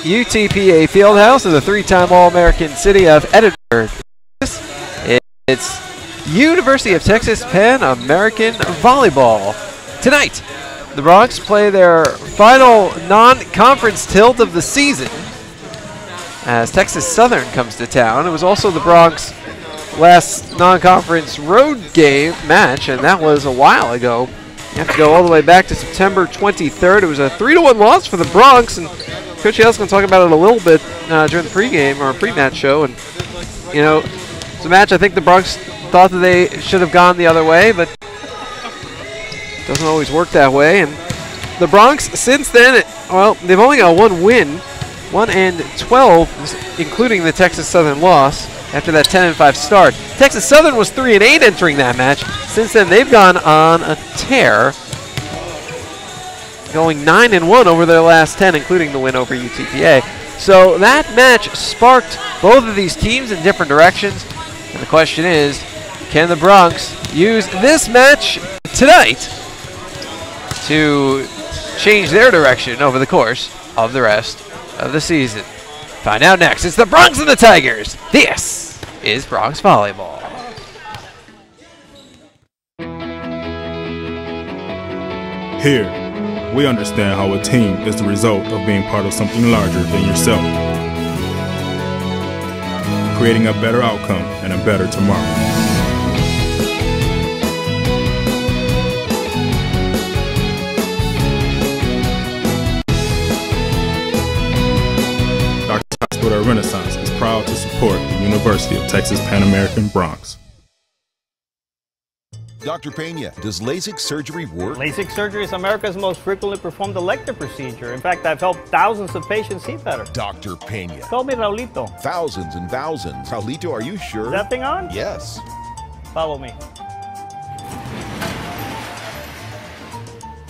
UTPA Fieldhouse in the three-time All-American city of Edinburgh. It's University of Texas Pan American Volleyball. Tonight, the Bronx play their final non-conference tilt of the season as Texas Southern comes to town. It was also the Bronx last non-conference road game match, and that was a while ago. You have to go all the way back to September 23rd. It was a 3-1 loss for the Bronx, and Coach Hale's going to talk about it a little bit during the pregame or pre-match show. And you know, it's a match I think the Bronx thought that they should have gone the other way, but it doesn't always work that way. And the Bronx, since then, well, they've only got one win, 1-12, including the Texas Southern loss after that 10-5 start. Texas Southern was 3-8 entering that match. Since then, they've gone on a tear, going 9-1 over their last 10, including the win over UTPA. So that match sparked both of these teams in different directions. And the question is, can the Bronx use this match tonight to change their direction over the course of the rest of the season? Find out next. It's the Bronx and the Tigers. This is Bronx Volleyball. Here, we understand how a team is the result of being part of something larger than yourself, creating a better outcome and a better tomorrow. Hospital Renaissance is proud to support the University of Texas Pan American Bronx. Dr. Pena, does LASIK surgery work? LASIK surgery is America's most frequently performed elective procedure. In fact, I've helped thousands of patients see better. Dr. Pena. Call me Raulito. Thousands and thousands. Raulito, are you sure? Is that thing on? Yes. Follow me.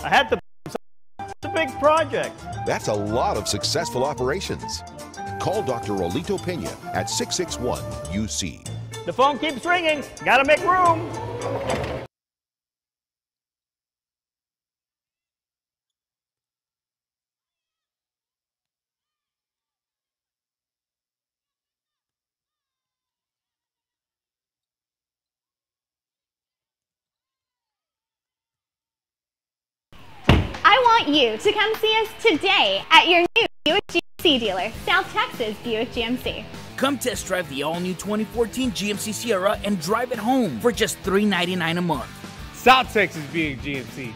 I had to. It's a big project. That's a lot of successful operations. Call Dr. Raulito Pena at 661-UC. The phone keeps ringing. Gotta make room. I want you to come see us today at your new Buick GMC dealer, South Texas Buick GMC. Come test drive the all-new 2014 GMC Sierra and drive it home for just $399 a month. South Texas Buick GMC.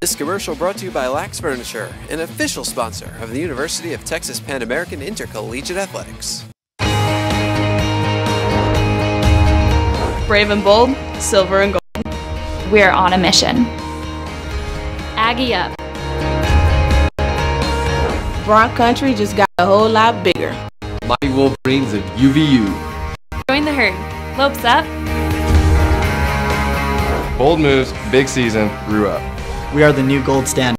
This commercial brought to you by Lax Furniture, an official sponsor of the University of Texas Pan American Intercollegiate Athletics. Brave and bold, silver and gold. We're on a mission. Aggie up. Bronx Country just got a whole lot bigger. Mighty Wolverines of UVU. Join the herd. Lopes up. Bold moves, big season, grew up. We are the new gold standard.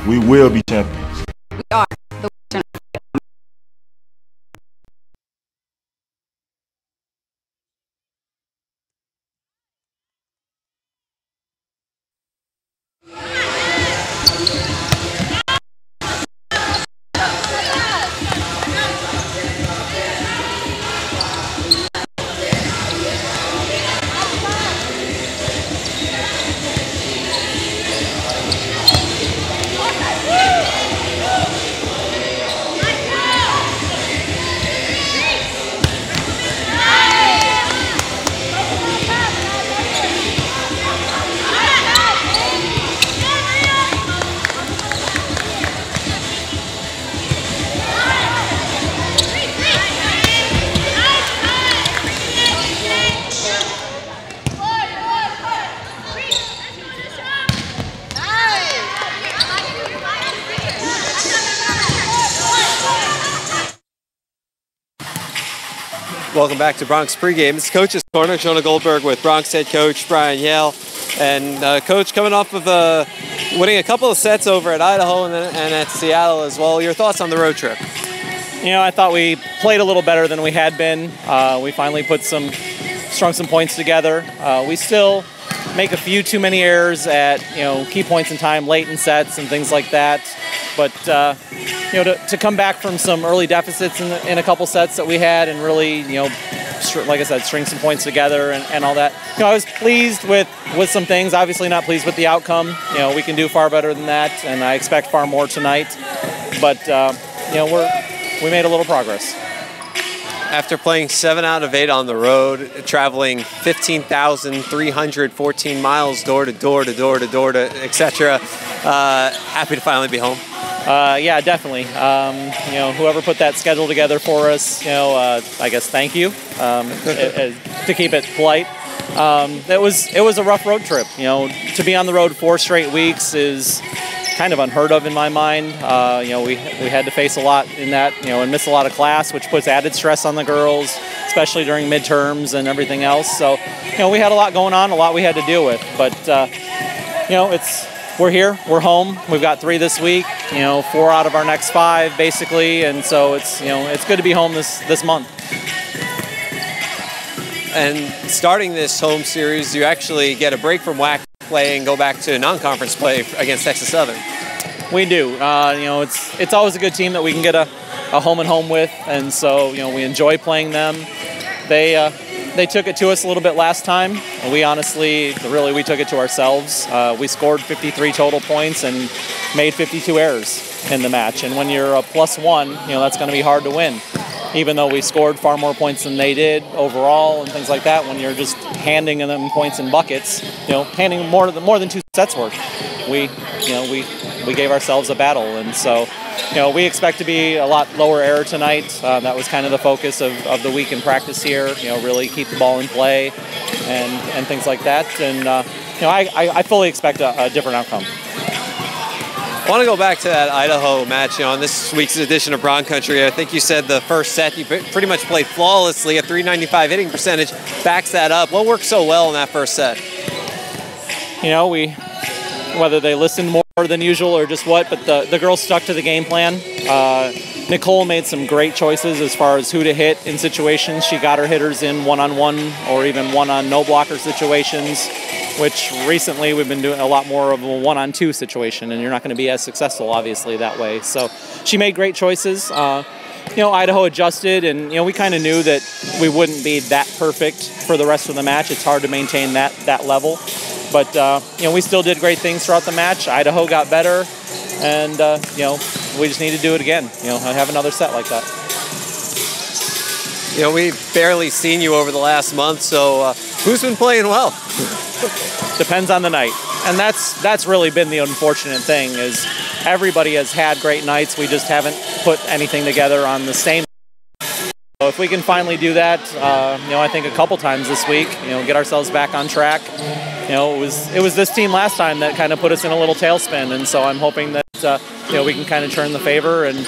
We will be champions. We are the Welcome back to Bronx Pregame. It's Coach's Corner. Jonah Goldberg with Bronx head coach Brian Yale. And Coach, coming off of winning a couple of sets over at Idaho and at Seattle as well, your thoughts on the road trip? You know, I thought we played a little better than we had been. We finally strung some points together. We still make a few too many errors at, key points in time, late in sets and things like that. But, to come back from some early deficits in a couple sets that we had and really, like I said, string some points together and all that. I was pleased with some things, obviously not pleased with the outcome. We can do far better than that, and I expect far more tonight. But, we made a little progress. After playing 7 out of 8 on the road, traveling 15,314 miles door to door to door to door to etc., happy to finally be home. Yeah, definitely. Whoever put that schedule together for us, I guess thank you, to keep it polite. It was a rough road trip. To be on the road 4 straight weeks is kind of unheard of in my mind. We had to face a lot in that, and miss a lot of class, which puts added stress on the girls, especially during midterms and everything else. So, we had a lot going on, a lot we had to deal with. But, we're here, we're home. We've got 3 this week, 4 out of our next 5 basically, and so it's good to be home this month. And starting this home series, you actually get a break from WAC play and go back to non-conference play against Texas Southern. We do. It's always a good team that we can get a home and home with, and so we enjoy playing them. They took it to us a little bit last time. We honestly, we took it to ourselves. We scored 53 total points and made 52 errors in the match. And when you're a +1, that's going to be hard to win. Even though we scored far more points than they did overall and things like that, when you're just handing them points in buckets, handing more than 2 sets worth, we gave ourselves a battle. And so, we expect to be a lot lower error tonight. That was kind of the focus of the week in practice here. Really keep the ball in play and things like that. And I fully expect a different outcome. I want to go back to that Idaho match. On this week's edition of Bronx Country, I think you said the first set you pretty much played flawlessly. A .395 hitting percentage backs that up. What worked so well in that first set? Whether they listened more than usual or just what, but the girls stuck to the game plan. Nicole made some great choices as far as who to hit in situations. She got her hitters in one-on-one or even one-on-no-blocker situations, which recently we've been doing a lot more of a one-on-2 situation, and you're not going to be as successful, obviously, that way. So she made great choices. Idaho adjusted, and, we kind of knew that we wouldn't be that perfect for the rest of the match. It's hard to maintain that level. But, we still did great things throughout the match. Idaho got better, and, we just need to do it again, have another set like that. We've barely seen you over the last month, so who's been playing well? Depends on the night. And that's really been the unfortunate thing, is everybody has had great nights. We just haven't put anything together on the same. So if we can finally do that, I think a couple times this week, get ourselves back on track. It was this team last time that kind of put us in a little tailspin, and so I'm hoping that we can kind of turn the favor and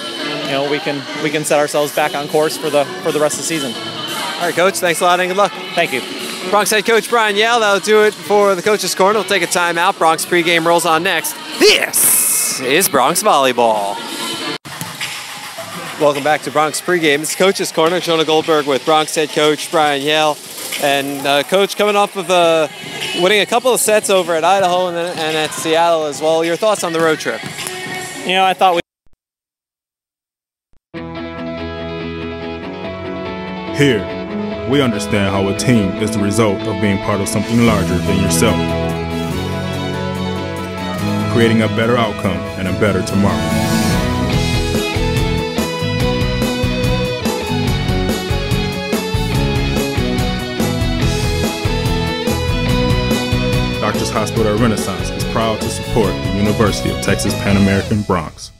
we can set ourselves back on course for the rest of the season. All right, Coach. Thanks a lot and good luck. Thank you. Bronx head coach Brian Yale. That'll do it for the Coach's Corner. We'll take a timeout. Bronx pregame rolls on next. This is Bronx Volleyball. Welcome back to Bronx pregame. It's Coach's Corner. Jonah Goldberg with Bronx head coach Brian Yale. And Coach, coming off of winning a couple of sets over at Idaho and at Seattle as well, your thoughts on the road trip? I thought Here, we understand how a team is the result of being part of something larger than yourself, creating a better outcome and a better tomorrow. Doctors Hospital at Renaissance is proud to support the University of Texas Pan American Bronx.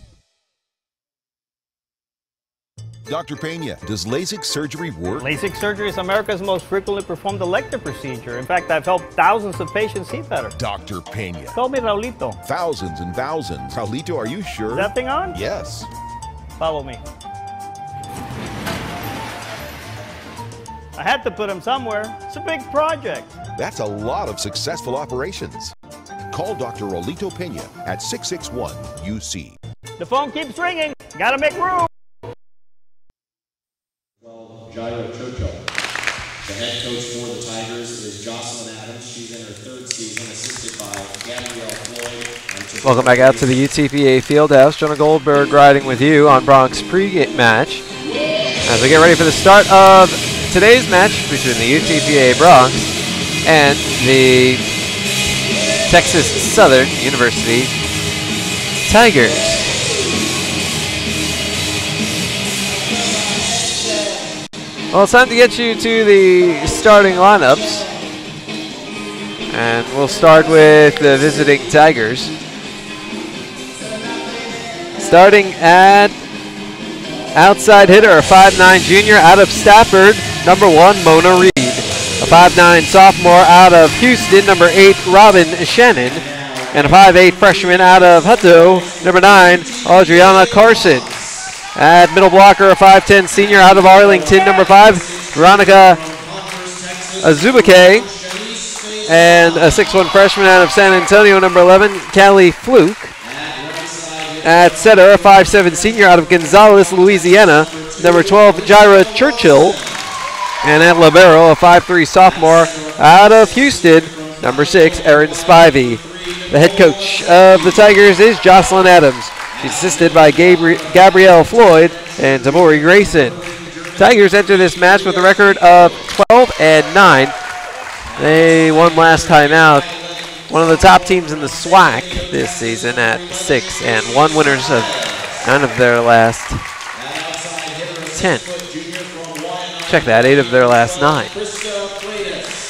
Dr. Pena, does LASIK surgery work? LASIK surgery is America's most frequently performed elective procedure. In fact, I've helped thousands of patients see better. Dr. Pena. Call me Raulito. Thousands and thousands. Raulito, are you sure? Is that thing on? Yes. Follow me. I had to put him somewhere. It's a big project. That's a lot of successful operations. Call Dr. Rolito Pena at 661-UC. The phone keeps ringing. Gotta make room. Well, Jairo Churchill. The head coach for the Tigers is Jocelyn Adams. She's in her 3rd season, assisted by Gabrielle Floyd. Welcome back out to the UTPA Fieldhouse. Jonah Goldberg riding with you on Bronx pre-match as we get ready for the start of today's match between the UTPA Bronx and the Texas Southern University Tigers. Well, it's time to get you to the starting lineups. And we'll start with the visiting Tigers. Starting at outside hitter, a 5'9" junior out of Stafford, number 1, Mona Reed. A 5'9" sophomore out of Houston, number 8, Robin Shannon. And a 5'8" freshman out of Hutto, number 9, Adriana Carson. At middle blocker, a 5'10" senior out of Arlington, number 5, Veronica Azubike. And a 6'1" freshman out of San Antonio, number 11, Callie Fluke. At center, a 5'7" senior out of Gonzales, Louisiana, number 12, Jaira Churchill. And at libero, a 5'3" sophomore out of Houston, number 6, Erin Spivey. The head coach of the Tigers is Jocelyn Adams. She's assisted by Gabrielle Floyd and Tamori Grayson. Tigers enter this match with a record of 12-9. They won last time out. One of the top teams in the SWAC this season at 6-1, winners of 9 of their last 10. Check that, 8 of their last 9.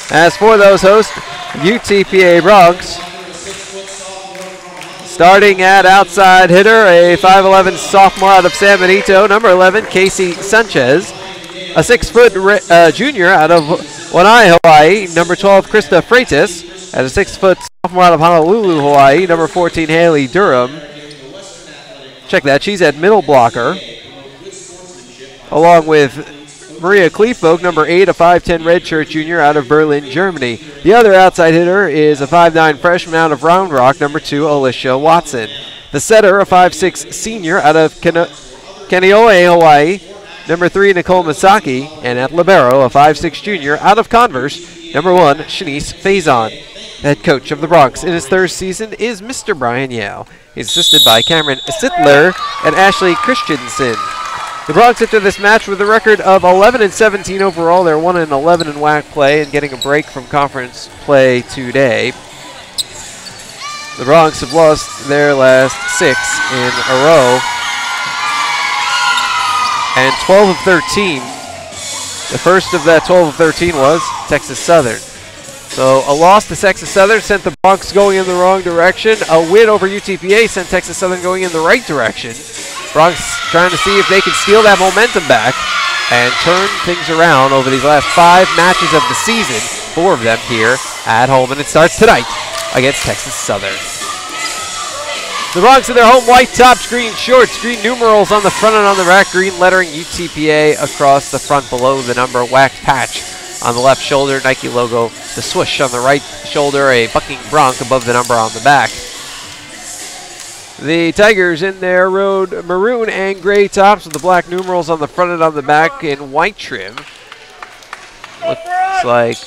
As for those hosts, UTPA Bronx, starting at outside hitter, a 5'11" sophomore out of San Benito, number 11, Casey Sanchez. A 6' junior out of Wanai, Hawaii, number 12, Krista Freitas. And a 6' sophomore out of Honolulu, Hawaii, number 14, Haley Durham. Check that, she's at middle blocker. Along with Maria Kleefolk, number 8, a 5'10" redshirt junior out of Berlin, Germany. The other outside hitter is a 5'9" freshman out of Round Rock, number 2, Alicia Watson. The setter, a 5'6" senior out of Kaneohe, Hawaii, number 3, Nicole Masaki. And at libero, a 5'6" junior out of Converse, number 1, Shanice Faison. Head coach of the Bronx in his 3rd season is Mr. Brian Yao. He's assisted by Cameron Sittler and Ashley Christensen. The Bronx enter this match with a record of 11-17 overall. They're 1-11 in WAC play and getting a break from conference play today. The Bronx have lost their last 6 in a row. And 12 of 13. The first of that 12 of 13 was Texas Southern. So a loss to Texas Southern sent the Bronx going in the wrong direction. A win over UTPA sent Texas Southern going in the right direction. Bronx trying to see if they can steal that momentum back and turn things around over these last 5 matches of the season, 4 of them here at home. And it starts tonight against Texas Southern. The Bronx in their home white tops, green shorts, green numerals on the front and on the back, green lettering UTPA across the front below the number, wax patch on the left shoulder, Nike logo, the swoosh on the right shoulder, a bucking bronc above the number on the back. The Tigers in their road maroon and gray tops with the black numerals on the front and on the back in white trim. Looks like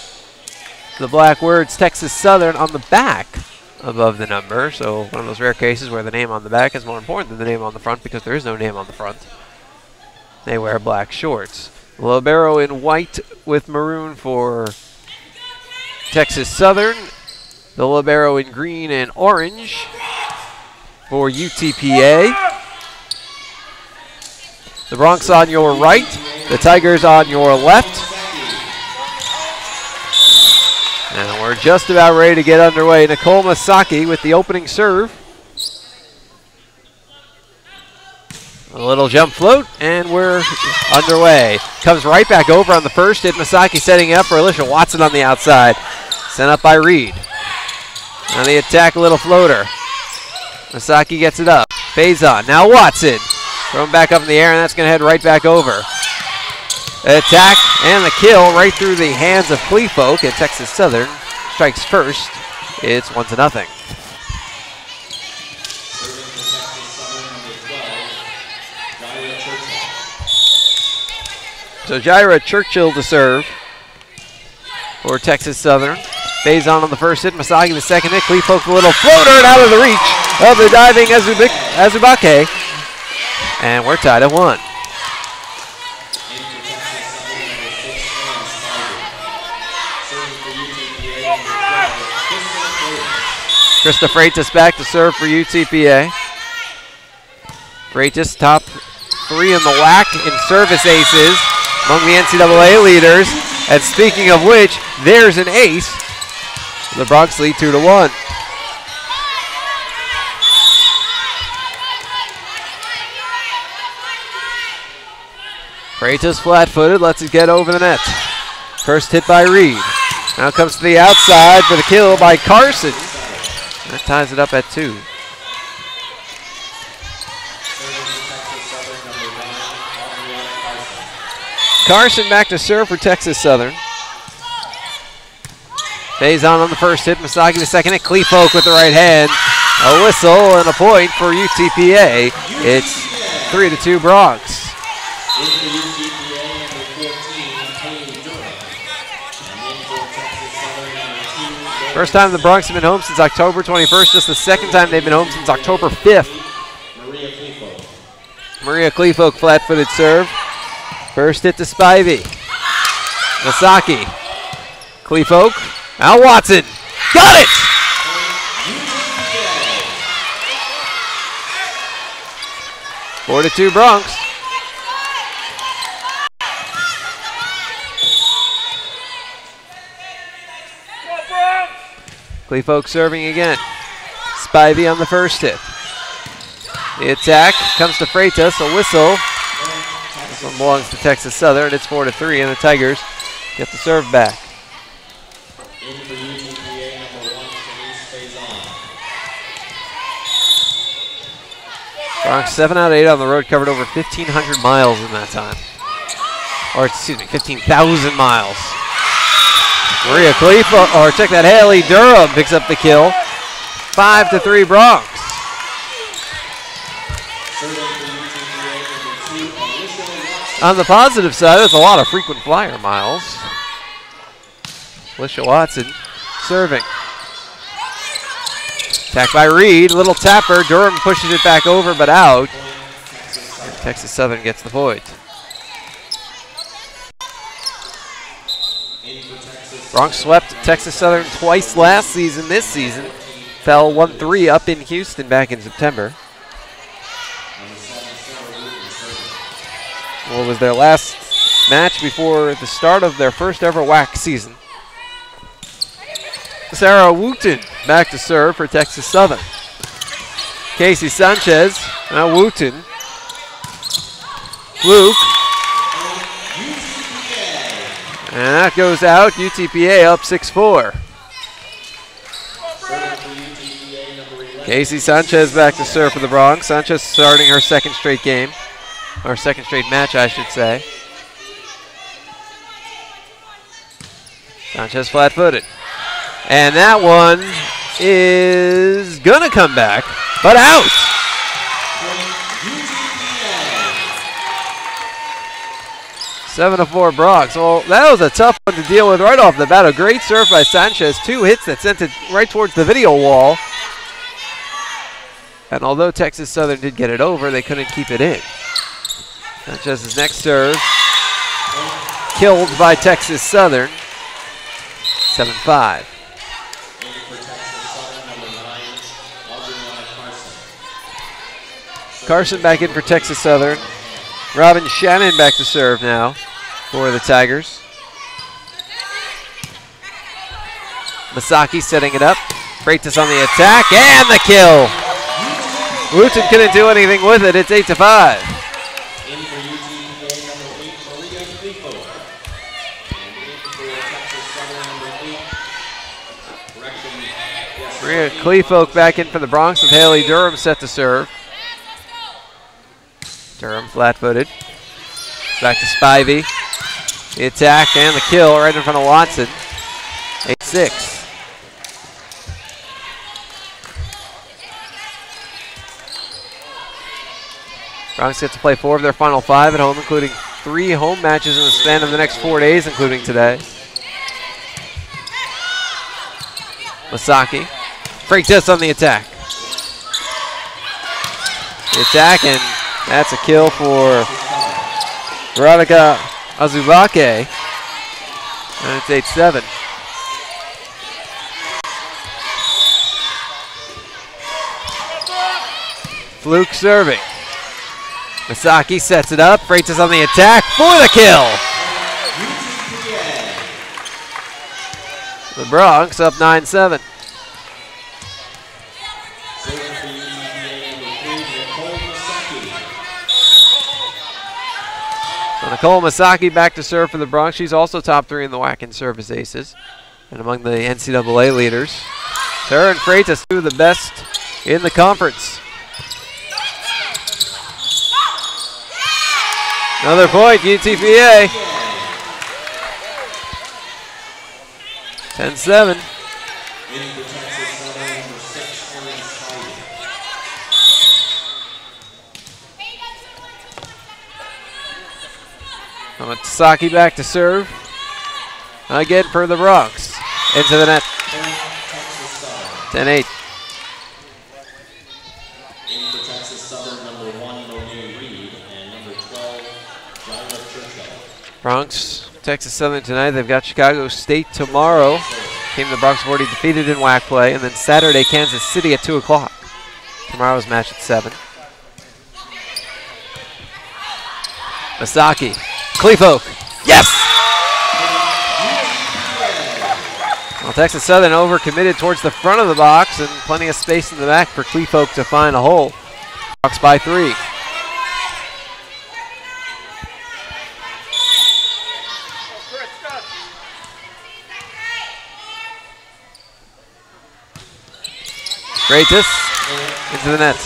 the black words Texas Southern on the back above the number. So one of those rare cases where the name on the back is more important than the name on the front because there is no name on the front. They wear black shorts. Libero in white with maroon for Texas Southern. The libero in green and orange for UTPA. The Bronx on your right, the Tigers on your left. And we're just about ready to get underway. Nicole Masaki with the opening serve. A little jump float, and we're underway. Comes right back over on the first hit. Masaki setting up for Alicia Watson on the outside. Sent up by Reed. On the attack, a little floater. Masaki gets it up. Faison. Now Watson. Thrown back up in the air, and that's going to head right back over. Attack And the kill right through the hands of Clefolk, and Texas Southern strikes first. It's 1-0. So Jaira Churchill to serve for Texas Southern. Faison on the first hit, Masagi the second hit. Clefolk a little floater and out of the reach of the diving Azubake. And we're tied at 1. Krista Freitas back to serve for UTPA. Freitas top 3 in the WAC in service aces among the NCAA leaders. And speaking of which, there's an ace. The Bronx lead 2-1. Freitas flat-footed, lets it get over the net. First hit by Reed. Now comes to the outside for the kill by Carson. That ties it up at 2. Carson back to serve for Texas Southern. Faison on the first hit, Masagi the second hit. Clefolk with the right hand. A whistle and a point for UTPA. It's 3-2 Bronx. First time the Bronx have been home since October 21st. Just the second time they've been home since October 5th. Maria Clefolk flat-footed serve. First hit to Spivey. Masaki. Clefolk. Now Watson. Got it! Four to 2 Bronx. Clefolk serving again. Spivey on the first hit. The attack comes to Freitas, a whistle. This one belongs to Texas Southern. It's 4-3, and the Tigers get the serve back. Bronx 7 out of 8 on the road, covered over 1,500 miles in that time. Or excuse me, 15,000 miles. Maria Clefolk, or check that, Haley Durham picks up the kill. 5-3 Bronx. On the positive side, there's a lot of frequent flyer miles. Alicia Watson serving. Attacked by Reed, little tapper. Durham pushes it back over, but out. And Texas Southern gets the point. Bronx swept Texas Southern twice last season. This season fell 1-3 up in Houston back in September. Well, it was their last match before the start of their first ever WAC season. Sarah Wooten back to serve for Texas Southern. Casey Sanchez, now Wooten. Fluke. And that goes out. UTPA up 6-4. Casey Sanchez back to serve for the Bronx. Sanchez starting her second straight game. Or second straight match, I should say. Sanchez flat-footed. And that one is going to come back, but out. Seven to 4 Bronx. Well, that was a tough one to deal with right off the bat. A great serve by Sanchez. 2 hits that sent it right towards the video wall. And although Texas Southern did get it over, they couldn't keep it in. Sanchez's next serve killed by Texas Southern. 7-5. Carson back in for Texas Southern. Robin Shannon back to serve now for the Tigers. Masaki setting it up. Freitas on the attack and the kill. Wooten couldn't do anything with it. It's 8-5. Maria Clefolk back in for the Bronx with Haley Durham set to serve. Durham flat-footed. Back to Spivey. The attack and the kill right in front of Watson. 8-6. Bronx get to play 4 of their final 5 at home, including 3 home matches in the span of the next 4 days, including today. Masaki. Freitas on the attack. The attack, and that's a kill for Veronica Azubake. And it's 8-7. Fluke serving. Masaki sets it up. Freitas on the attack for the kill. The Bronx up 9-7. So Nicole Masaki back to serve for the Bronx. She's also top 3 in the WAC in service aces and among the NCAA leaders. Her and Freitas, 2 of the best in the conference. Another point, UTPA. 10-7. Masaki back to serve. Again for the Bronx. Into the net. 10-8. Bronx, Texas Southern tonight. They've got Chicago State tomorrow. Team the Bronx have already defeated in WAC play. And then Saturday, Kansas City at 2 o'clock. Tomorrow's match at 7. Masaki. Cleefolk. Yes! Well, Texas Southern overcommitted towards the front of the box and plenty of space in the back for Cleefolk to find a hole. Bronx by 3. Freitas into the net.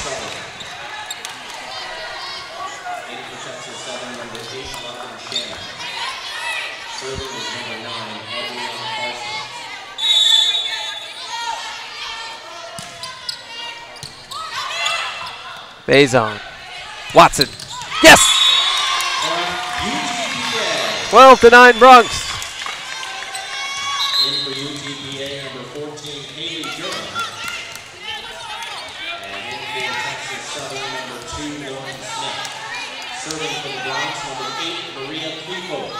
Bazon. Watson. Yes! 12-9 Bronx. In for UTPA, number 14, Haley Durham. And in for Texas Southern, number 2, Lauren Smith. Serving for the Bronx, number 8, Maria Cleefolk.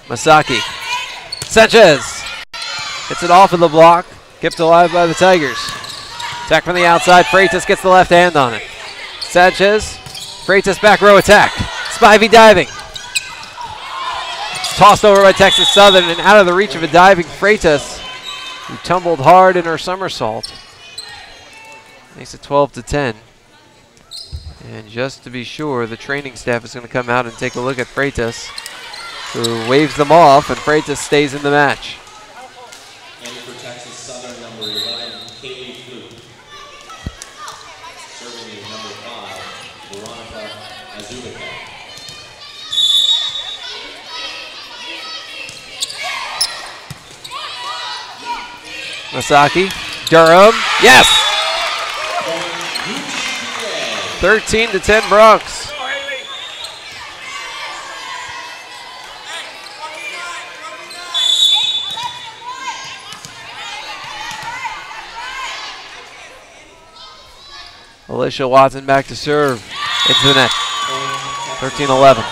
Masaki. Sanchez. Hits it off of the block. Kept alive by the Tigers. Attack from the outside. Freitas gets the left hand on it. Sanchez. Freitas back row attack. Spivey diving. Tossed over by Texas Southern and out of the reach of a diving Freitas, who tumbled hard in her somersault. Makes it 12-10. And just to be sure, the training staff is going to come out and take a look at Freitas, who waves them off, and Freitas stays in the match. And for Texas Southern, number 11, Kaylee Fluke. Serving is number 5, Veronica Azubika. Masaki. Durham. Yes! 13-10 Bronx. Alicia Watson back to serve into the net. 13-11.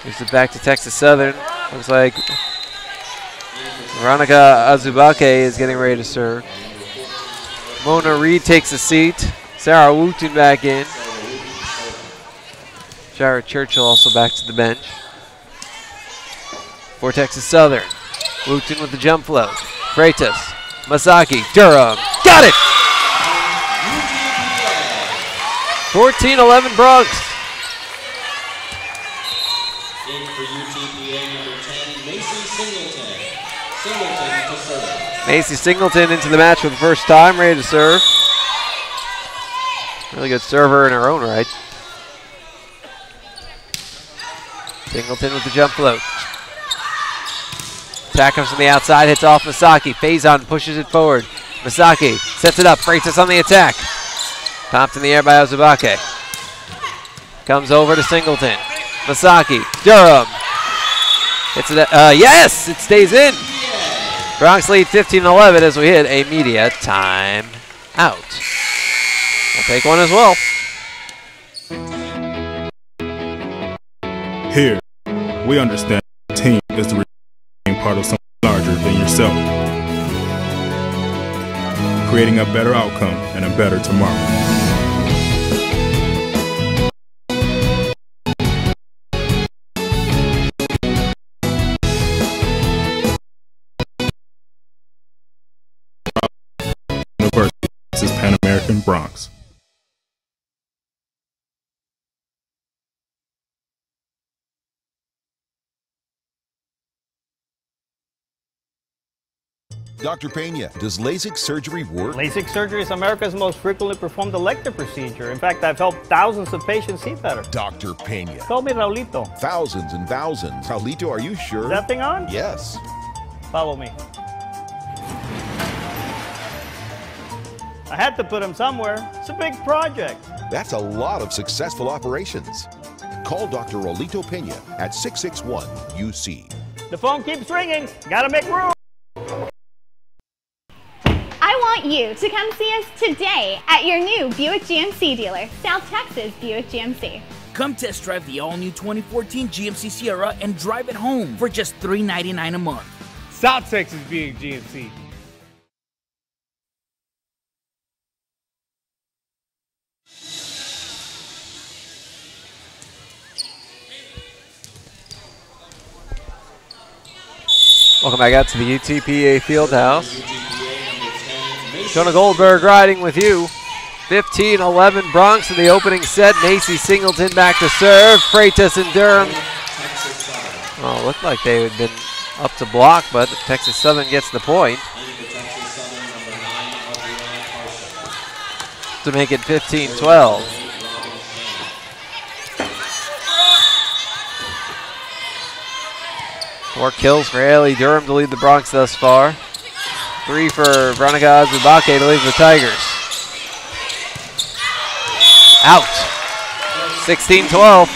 Gives it back to Texas Southern. Looks like Veronica Azubake is getting ready to serve. Mona Reed takes a seat. Sarah Wooten back in. Jared Churchill also back to the bench. For Texas Southern. Wooten with the jump float. Freitas. Masaki, Durham, got it! 14-11 Bronx. In for UTPA, number 10, Macy Singleton. Macy Singleton into the match for the first time, ready to serve. Really good server in her own right. Singleton with the jump float. Attack comes from the outside, hits off Masaki. Faison pushes it forward. Masaki sets it up, Freitas on the attack. Popped in the air by Ozubake. Comes over to Singleton. Masaki, Durham. Hits it, yes, it stays in. Bronx lead 15-11 as we hit a media time out. We'll take one as well. Here, we understand the team is the being part of something larger than yourself. Creating a better outcome and a better tomorrow. University, this is Pan American Bronx. Dr. Pena, does LASIK surgery work? LASIK surgery is America's most frequently performed elective procedure. In fact, I've helped thousands of patients see better. Dr. Pena. Call me Raulito. Thousands and thousands. Raulito, are you sure? Is that thing on? Yes. Follow me. I had to put him somewhere. It's a big project. That's a lot of successful operations. Call Dr. Raulito Pena at 661-UC. The phone keeps ringing. Gotta make room. I want you to come see us today at your new Buick GMC dealer, South Texas Buick GMC. Come test drive the all-new 2014 GMC Sierra and drive it home for just $399 a month. South Texas Buick GMC. Welcome back out to the UTPA Fieldhouse. Jonah Goldberg riding with you. 15-11 Bronx in the opening set. Macy Singleton back to serve. Freitas and Durham. Oh, looked like they had been up to block, but Texas Southern gets the point to make it 15-12. Four kills for Haley Durham to lead the Bronx thus far. 3 for Veronica Azubake to lead the Tigers. Out. 16-12.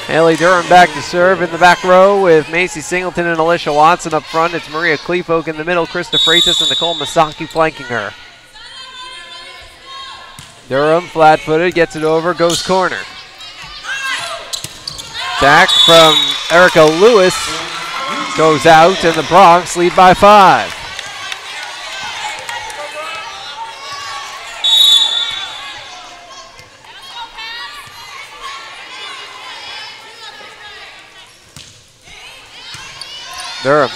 Haley Durham back to serve in the back row with Macy Singleton and Alicia Watson up front. It's Maria Kleefolk in the middle, Krista Freitas and Nicole Masaki flanking her. Durham, flat-footed, gets it over, goes corner. Attack from Erica Lewis goes out, and the Bronx lead by 5. Durham.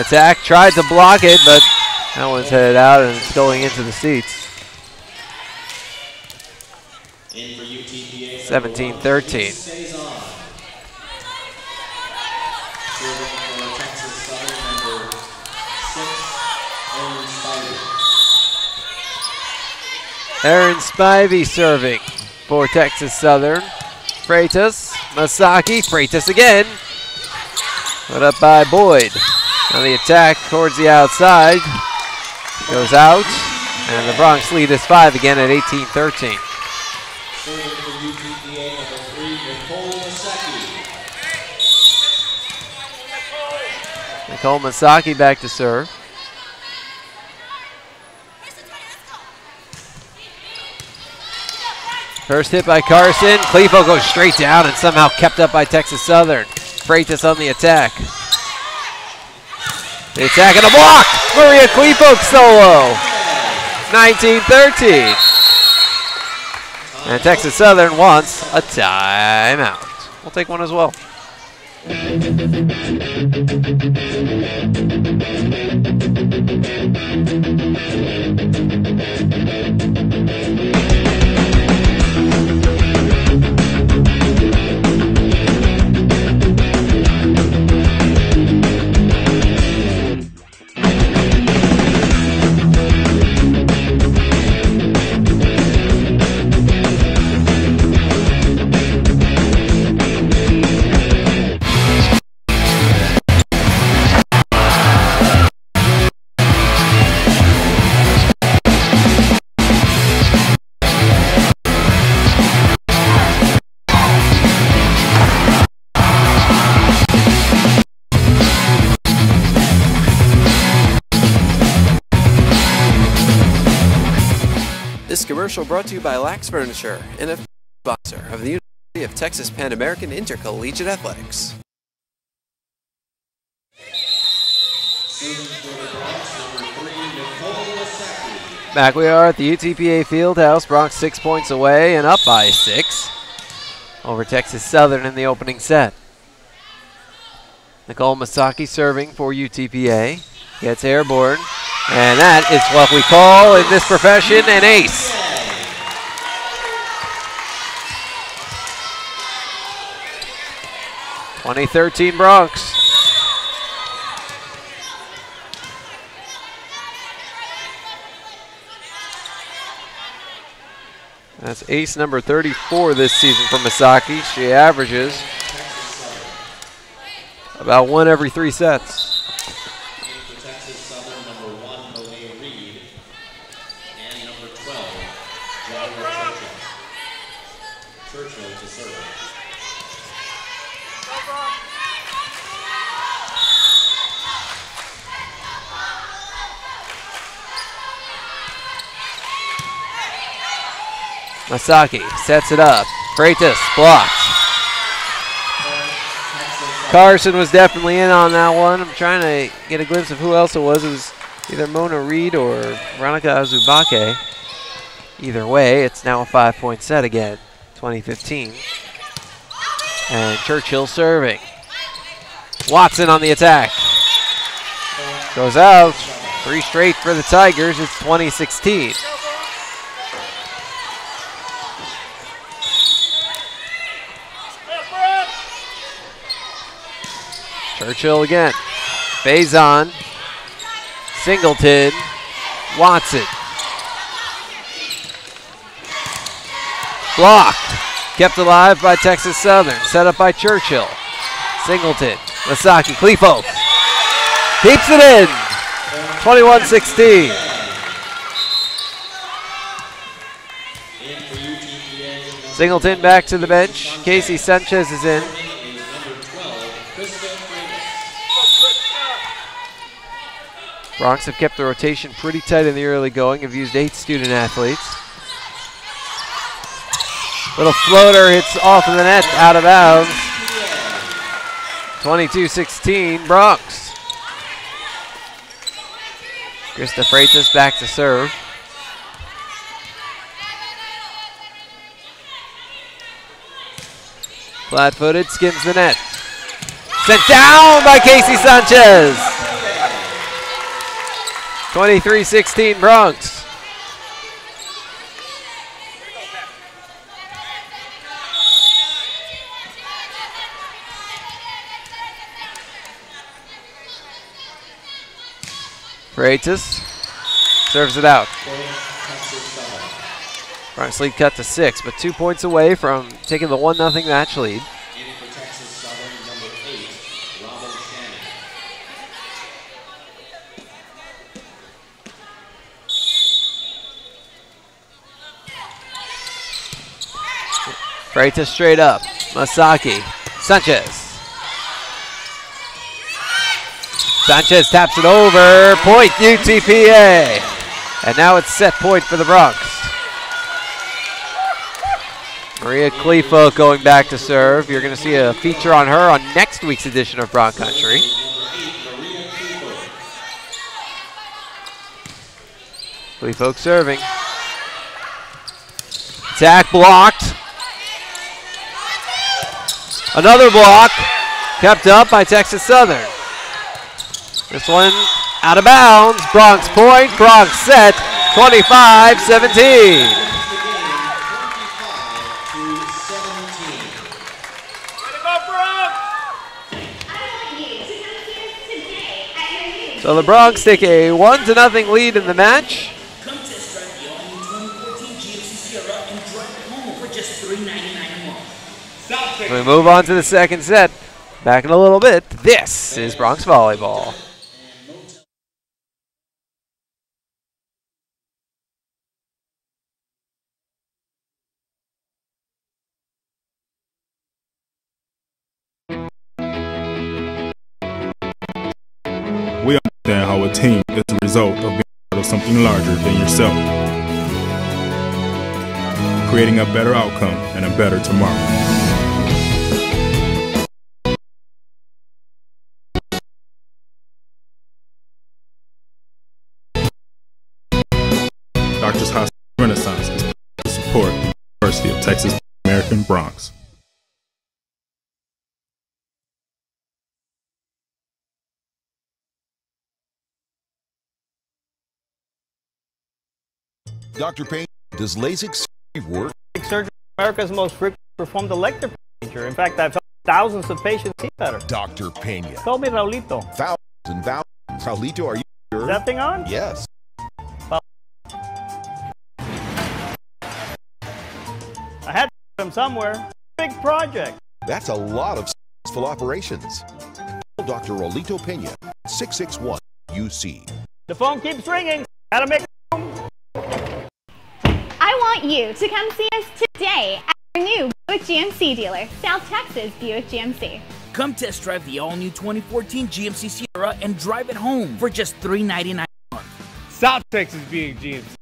Attack, tried to block it, but that one's headed out and it's going into the seats. 17-13. Erin Spivey serving for Texas Southern. Freitas, Masaki, Freitas again. Put up by Boyd. On the attack towards the outside. Goes out. And the Bronx lead is 5 again at 18-13. Nicole Masaki back to serve. First hit by Carson. Clevo goes straight down and somehow kept up by Texas Southern. Freitas on the attack. The attack and a block! Maria Clevo solo! 19-13. And Texas Southern wants a timeout. We'll take one as well. commercial brought to you by Lax Furniture, and a sponsor of the University of Texas Pan American Intercollegiate Athletics. Back we are at the UTPA Fieldhouse. Bronx 6 points away and up by 6 over Texas Southern in the opening set. Nicole Masaki serving for UTPA. Gets airborne. And that is what we call in this profession an ace. (2013) Bronx. That's ace number 34 this season for Masaki. She averages about 1 every 3 sets. Masaki sets it up. Freitas blocked. Carson was definitely in on that one. I'm trying to get a glimpse of who else it was. It was either Mona Reed or Veronica Azubake. Either way, it's now a 5-point set again, 2015. And Churchill serving. Watson on the attack. Goes out. 3 straight for the Tigers. It's 2016. Churchill again. Faison. Singleton. Watson. Blocked. Kept alive by Texas Southern. Set up by Churchill. Singleton. Masaki. Clifo. Keeps it in. 21-16. Singleton back to the bench. Casey Sanchez is in. Bronx have kept the rotation pretty tight in the early going, have used 8 student athletes. Little floater hits off of the net, out of bounds. 22-16, Bronx. Krista Freitas back to serve. Flat-footed, skims the net. Sent down by Casey Sanchez. 23-16 Bronx. Freitas serves it out. Bronx lead cut to 6, but 2 points away from taking the 1-0 match lead. Freitas straight up. Masaki. Sanchez. Sanchez taps it over. Point UTPA. And now it's set point for the Bronx. Maria Clifo going back to serve. You're going to see a feature on her on next week's edition of Bronx Country. Clifo serving. Attack blocked. Another block, kept up by Texas Southern. This one out of bounds. Bronx point, Bronx set, 25-17. So the Bronx take a 1-0 lead in the match. We move on to the second set. Back in a little bit. This is Bronx Volleyball. We understand how a team is the result of being part of something larger than yourself. creating a better outcome and a better tomorrow. Doctors Hospital Renaissance is to support the University of Texas American Bronx. Dr. Payne, does LASIK surgery work? LASIK surgery is America's most frequently performed elective procedure. In fact, I've helped thousands of patients see better. Dr. Pena. Call me Raulito. Thousands and thousands. Raulito, are you sure? Is that thing on? Yes. Well, I had to put him somewhere. Big project. That's a lot of successful operations. Call Dr. Raulito Pena, 661 UC. The phone keeps ringing. Gotta make room. I want you to come see us today at our new Buick GMC dealer, South Texas Buick GMC. Come test drive the all-new 2014 GMC Sierra and drive it home for just $399 a month. South Texas Buick GMC.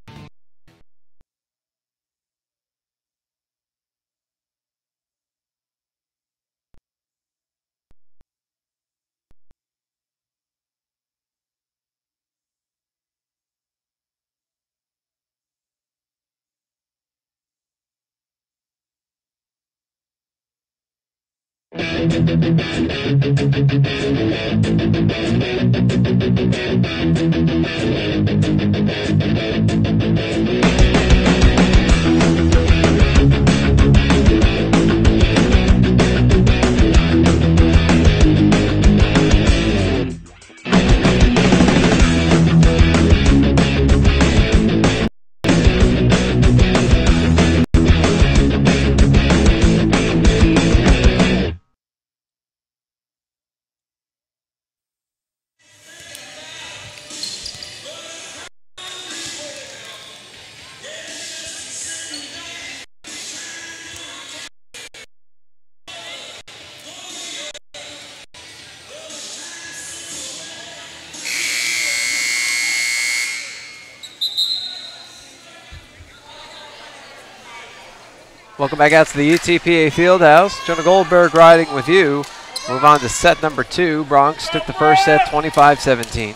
Welcome back out to the UTPA Fieldhouse. Jonah Goldberg riding with you. Move on to set number 2. Bronx took the first set 25-17.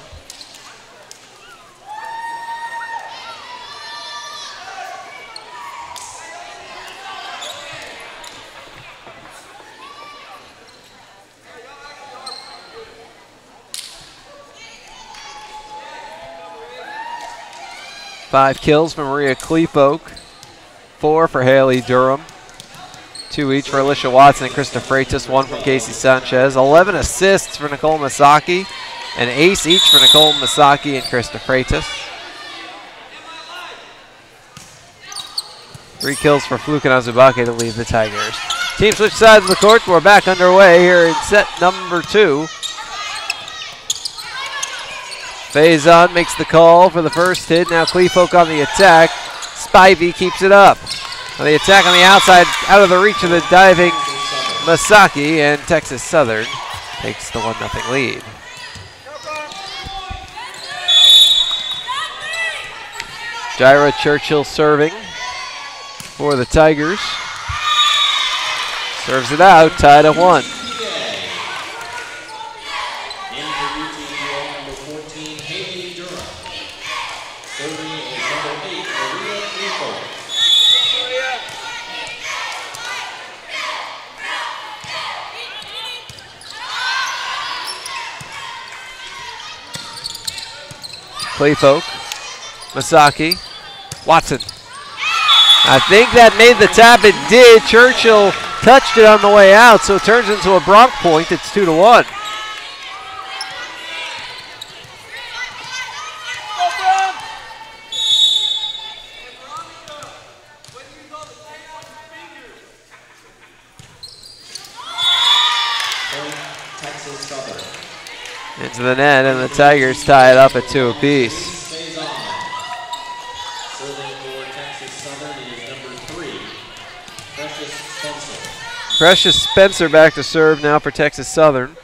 Five kills for Maria Kleefolk. 4 for Haley Durham. 2 each for Alicia Watson and Krista Freitas. 1 from Casey Sanchez. 11 assists for Nicole Masaki. An ace each for Nicole Masaki and Krista Freitas. 3 kills for Fluke and Azubake to lead the Tigers. Team switch sides of the court. We're back underway here in set number 2. Faison makes the call for the first hit. Now Kleefolk on the attack. Spivey keeps it up. On the attack on the outside, out of the reach of the diving Masaki, and Texas Southern takes the 1-0 lead. Jaira Churchill serving for the Tigers. Serves it out, tied at 1. Kleefolk, Masaki, Watson. I think that made the tap. It did. Churchill touched it on the way out, so it turns into a Bronx point. It's 2-1. Into the net, and the Tigers tie it up at 2 apiece. Precious Spencer back to serve now for Texas Southern.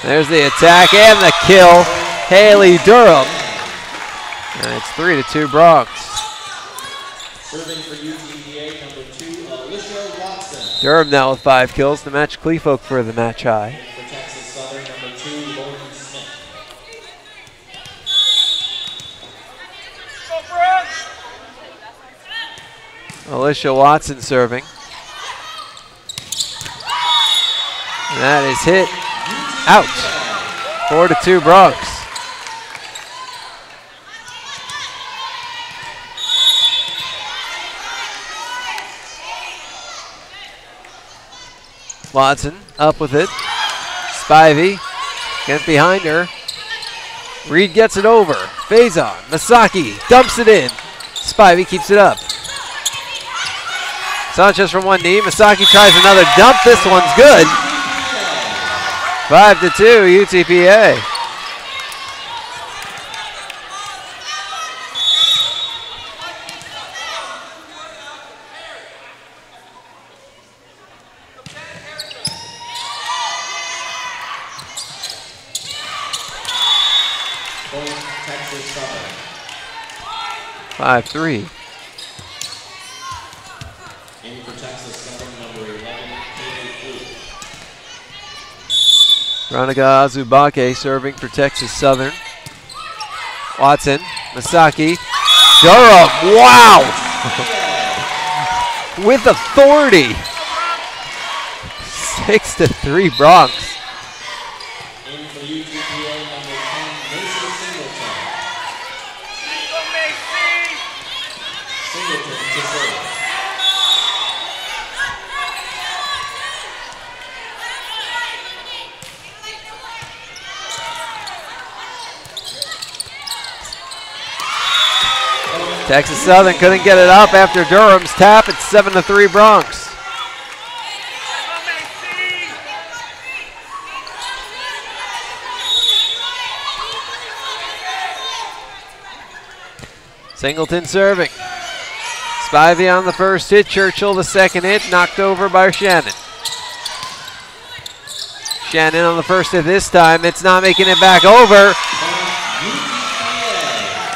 There's the attack and the kill. Haley Durham And it's 3-2 Bronx. Serving for UTPA, number 2, Alicia Watson. Durham now with 5 kills to match Clefolk for the match high. For Texas Southern, number 2, Lauren Smith. Alicia Watson serving. And that is hit out. 4-2 Bronx. Watson up with it. Spivey gets behind her. Reed gets it over. Faison. Masaki dumps it in. Spivey keeps it up. Sanchez from one knee. Masaki tries another dump. This one's good. 5-2 UTPA. Texas Southern. 5-3. In for Texas Southern, number 11, Haley Fleet. Veronica Azubake serving for Texas Southern. Watson, Masaki, Durham, wow! With authority. 6-3 Bronx. In for UTPA, number 10, Mason Singleton. Singleton to serve. Texas Southern couldn't get it up after Durham's tap. It's 7-3 Bronx. Singleton serving. Spivey on the first hit, Churchill the second hit, knocked over by Shannon. Shannon on the first hit this time, it's not making it back over.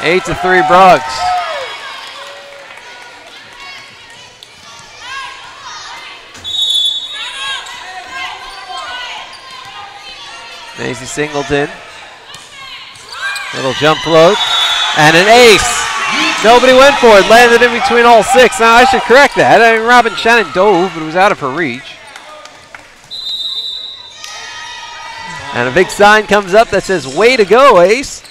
8-3 Bronx. Macy Singleton. Little jump float. And an ace. Nobody went for it. Landed in between all 6. Now I should correct that. I mean, Robin Shannon dove, but it was out of her reach. And a big sign comes up that says, "Way to go, ace."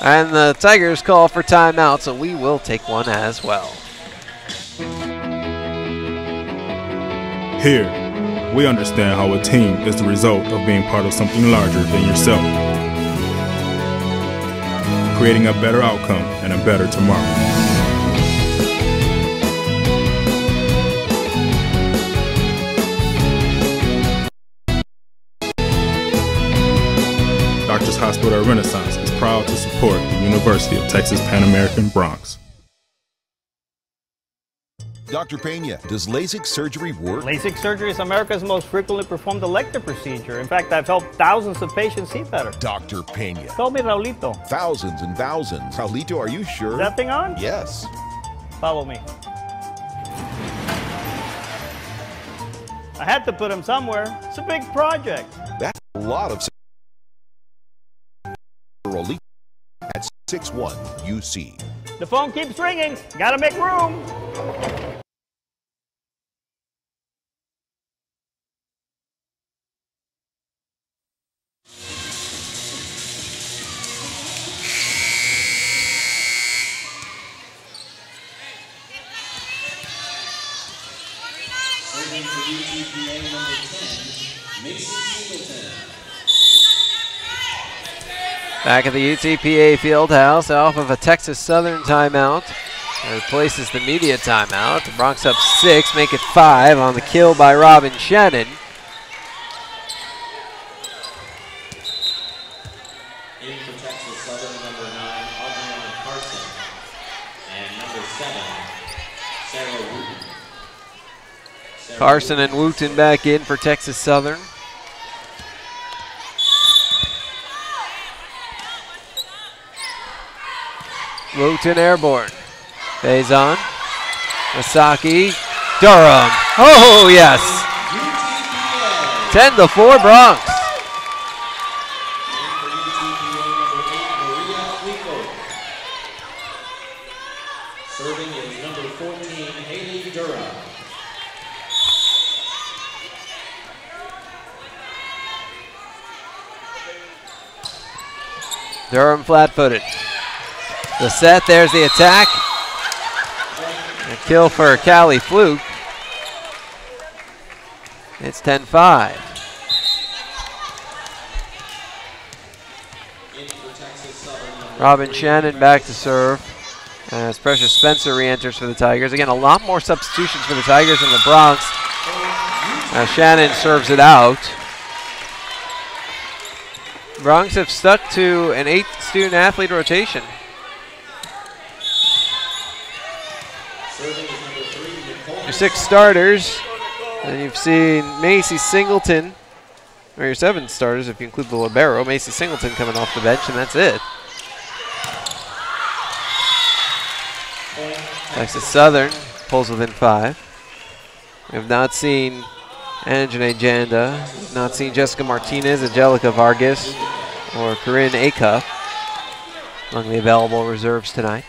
And the Tigers call for timeout, so we will take one as well. Here, we understand how a team is the result of being part of something larger than yourself, creating a better outcome and a better tomorrow. Doctors Hospital Renaissance is proud to support the University of Texas Pan American Bronx. Dr. Pena, does LASIK surgery work? LASIK surgery is America's most frequently performed elective procedure. In fact, I've helped thousands of patients see better. Dr. Pena. Call me Raulito. Thousands and thousands. Raulito, are you sure? Is that thing on? Yes. Follow me. I had to put him somewhere. It's a big project. That's a lot of... Raulito at 61 UC. The phone keeps ringing. Gotta make room. Serving for UTPA, number 10, Mason Singleton. Back at the UTPA Fieldhouse off of a Texas Southern timeout. It replaces the media timeout. The Bronx up 6, make it 5 on the kill by Robin Shannon. In for Texas Southern, number 9, Adriana Carson. And number 7, Sarah Wooten. Carson and Wooten back in for Texas Southern. Wooten airborne. Faison. Masaki. Durham. Oh, yes. 10-4 Bronx. Serving is number 14, Haley Durham. Durham flat-footed. The set, there's the attack. A kill for Callie Fluke. It's 10-5. Robin Shannon back to serve as Precious Spencer re-enters for the Tigers. Again, a lot more substitutions for the Tigers in the Bronx. Shannon serves it out. Bronx have stuck to an 8 student-athlete rotation. Your 6 starters, and you've seen Macy Singleton, or your 7 starters if you include the libero. Macy Singleton coming off the bench, and that's it. Texas Southern pulls within 5. We have not seen Anjane Janda, we've not seen Jessica Martinez, Angelica Vargas, or Corinne Acuff among the available reserves tonight.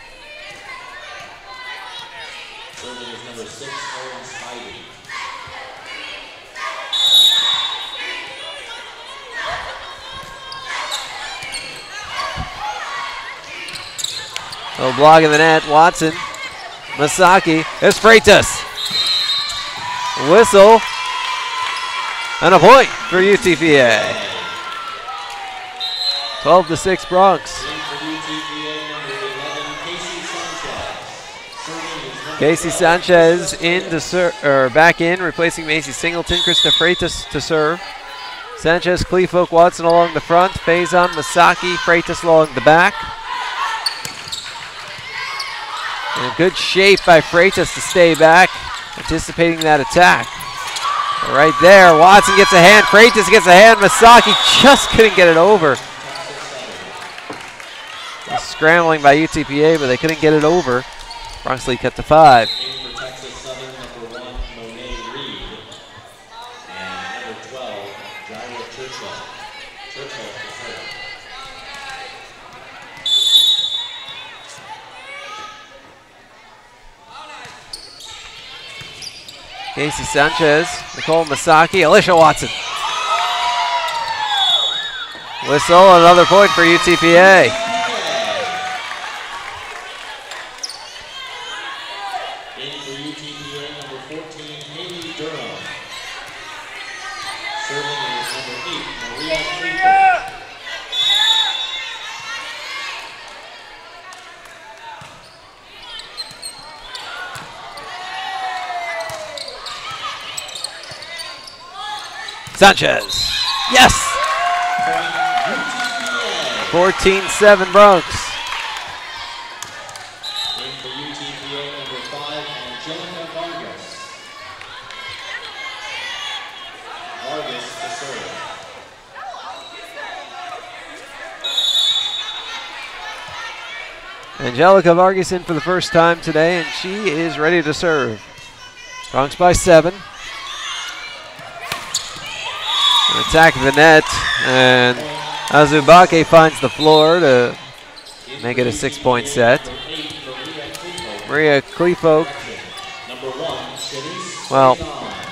Oh, blocking the net, Watson. Masaki, there's Freitas. Whistle. And a point for UTPA. 12-6 Bronx. Casey Sanchez in to back in, replacing Macy Singleton. Krista Freitas to serve. Sanchez, Cleafolk, Watson along the front. Faison, Masaki, Freitas along the back. In good shape by Freitas to stay back, anticipating that attack. Right there, Watson gets a hand, Freitas gets a hand, Masaki just couldn't get it over. Scrambling by UTPA, but they couldn't get it over. Bronx lead cut to 5. Casey Sanchez, Nicole Masaki, Alicia Watson. Whistle, another point for UTPA. In for UTPA, number 14, Haley Durham. Serving is number 8, Maria Cleafolk. Sanchez, yes! 14-7 Bronx. In for UTPA, number 5, Angelica Vargas. Vargas to serve. Angelica Vargas in for the first time today, and she is ready to serve. Bronx by 7. An attack of the net, and Azubake finds the floor to make it a 6-point set. Maria Cleafolk. Well,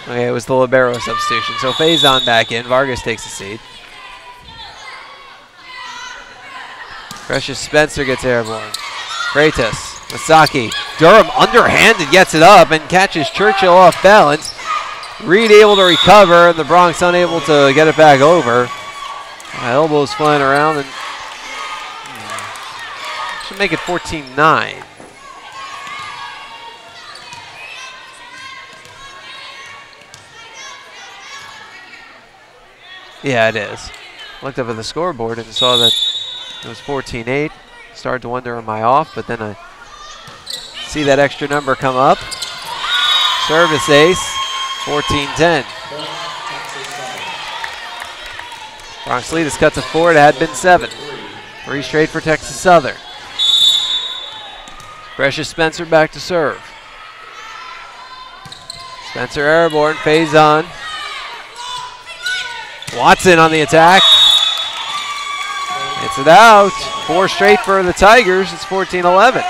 okay, it was the libero substitution. So Faison back in. Vargas takes a seat. Precious Spencer gets airborne. Freitas, Masaki, Durham underhanded gets it up and catches Churchill off balance. Reed able to recover, and the Bronx unable to get it back over. Elbows flying around, and should make it 14-9. Yeah, it is. Looked up at the scoreboard and saw that it was 14-8. Started to wonder, am I off? But then I see that extra number come up. Service ace. 14-10. Bronx lead is cut to 4. It had been 7. 3 straight for Texas Southern. Precious Spencer back to serve. Spencer airborne, phase on. Watson on the attack. It's it out. 4 straight for the Tigers. It's 14-11.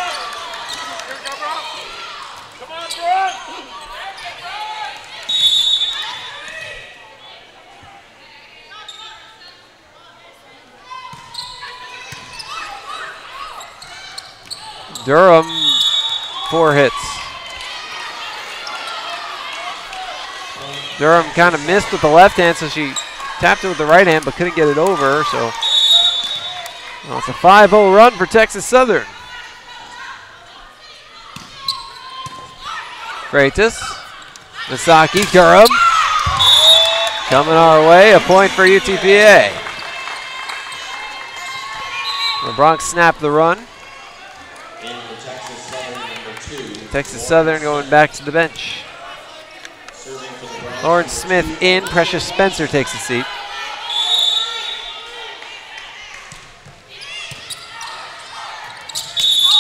Durham, 4 hits. Durham kind of missed with the left hand, so she tapped it with the right hand, but couldn't get it over. So well, it's a 5-0 run for Texas Southern. Freitas, Misaki, Durham. Coming our way, a point for UTPA. The Bronx snapped the run. Texas Southern going back to the bench. Lawrence Smith in, Precious Spencer takes a seat.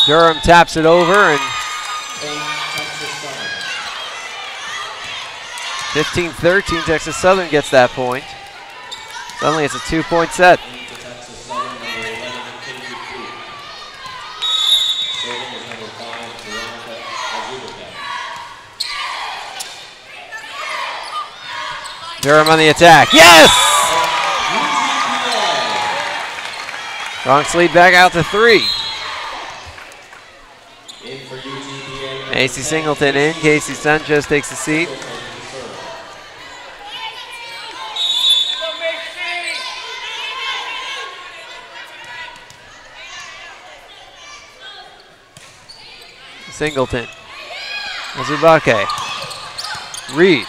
Durham taps it over, and 15-13, Texas Southern gets that point. Suddenly it's a 2-point set. Durham on the attack. Yes! Bronx lead back out to 3. Macy Singleton in. Casey Sanchez takes a seat. Singleton. Azubake. Reed.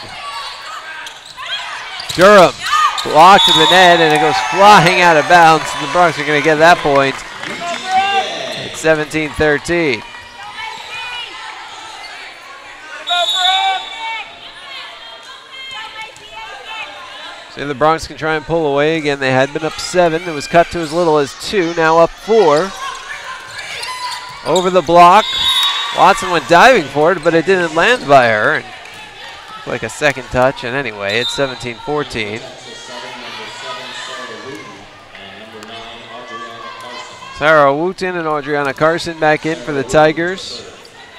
Durham blocked to the net, and it goes flying out of bounds. The Bronx are going to get that point. It's 17-13. So the Bronx can try and pull away again. They had been up 7. It was cut to as little as 2. Now up 4. Over the block. Watson went diving for it, but it didn't land by her. And like a second touch, and anyway, it's 17-14. Sarah Wooten and Adriana Carson back in for the Tigers.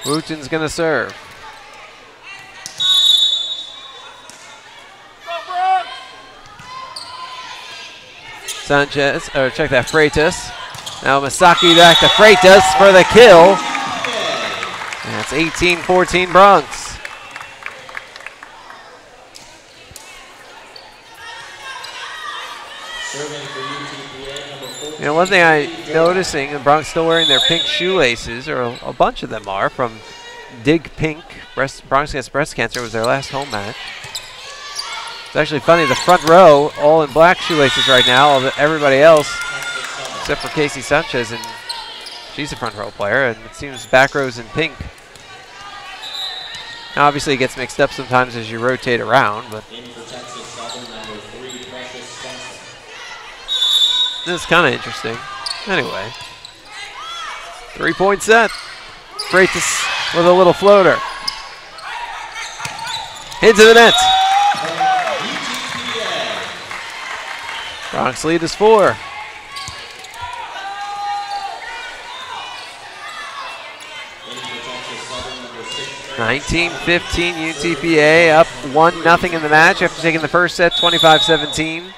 Wooten's going to serve. Sanchez, or check that, Freitas. Now Misaki back to Freitas for the kill. And it's 18-14 Bronx. You know, one thing I'm noticing, the Bronx still wearing their pink shoelaces, or a bunch of them are, from Dig Pink. Bronx Against Breast Cancer was their last home match. It's actually funny, the front row, all in black shoelaces right now. Everybody else, except for Casey Sanchez, and she's a front row player, and it seems back row's in pink. Now, obviously, it gets mixed up sometimes as you rotate around, but this is kind of interesting. Anyway, 3-point set. Freitas with a little floater. Into the net. Bronx lead is 4. (19-15) UTPA up 1-0 in the match after taking the first set 25-17.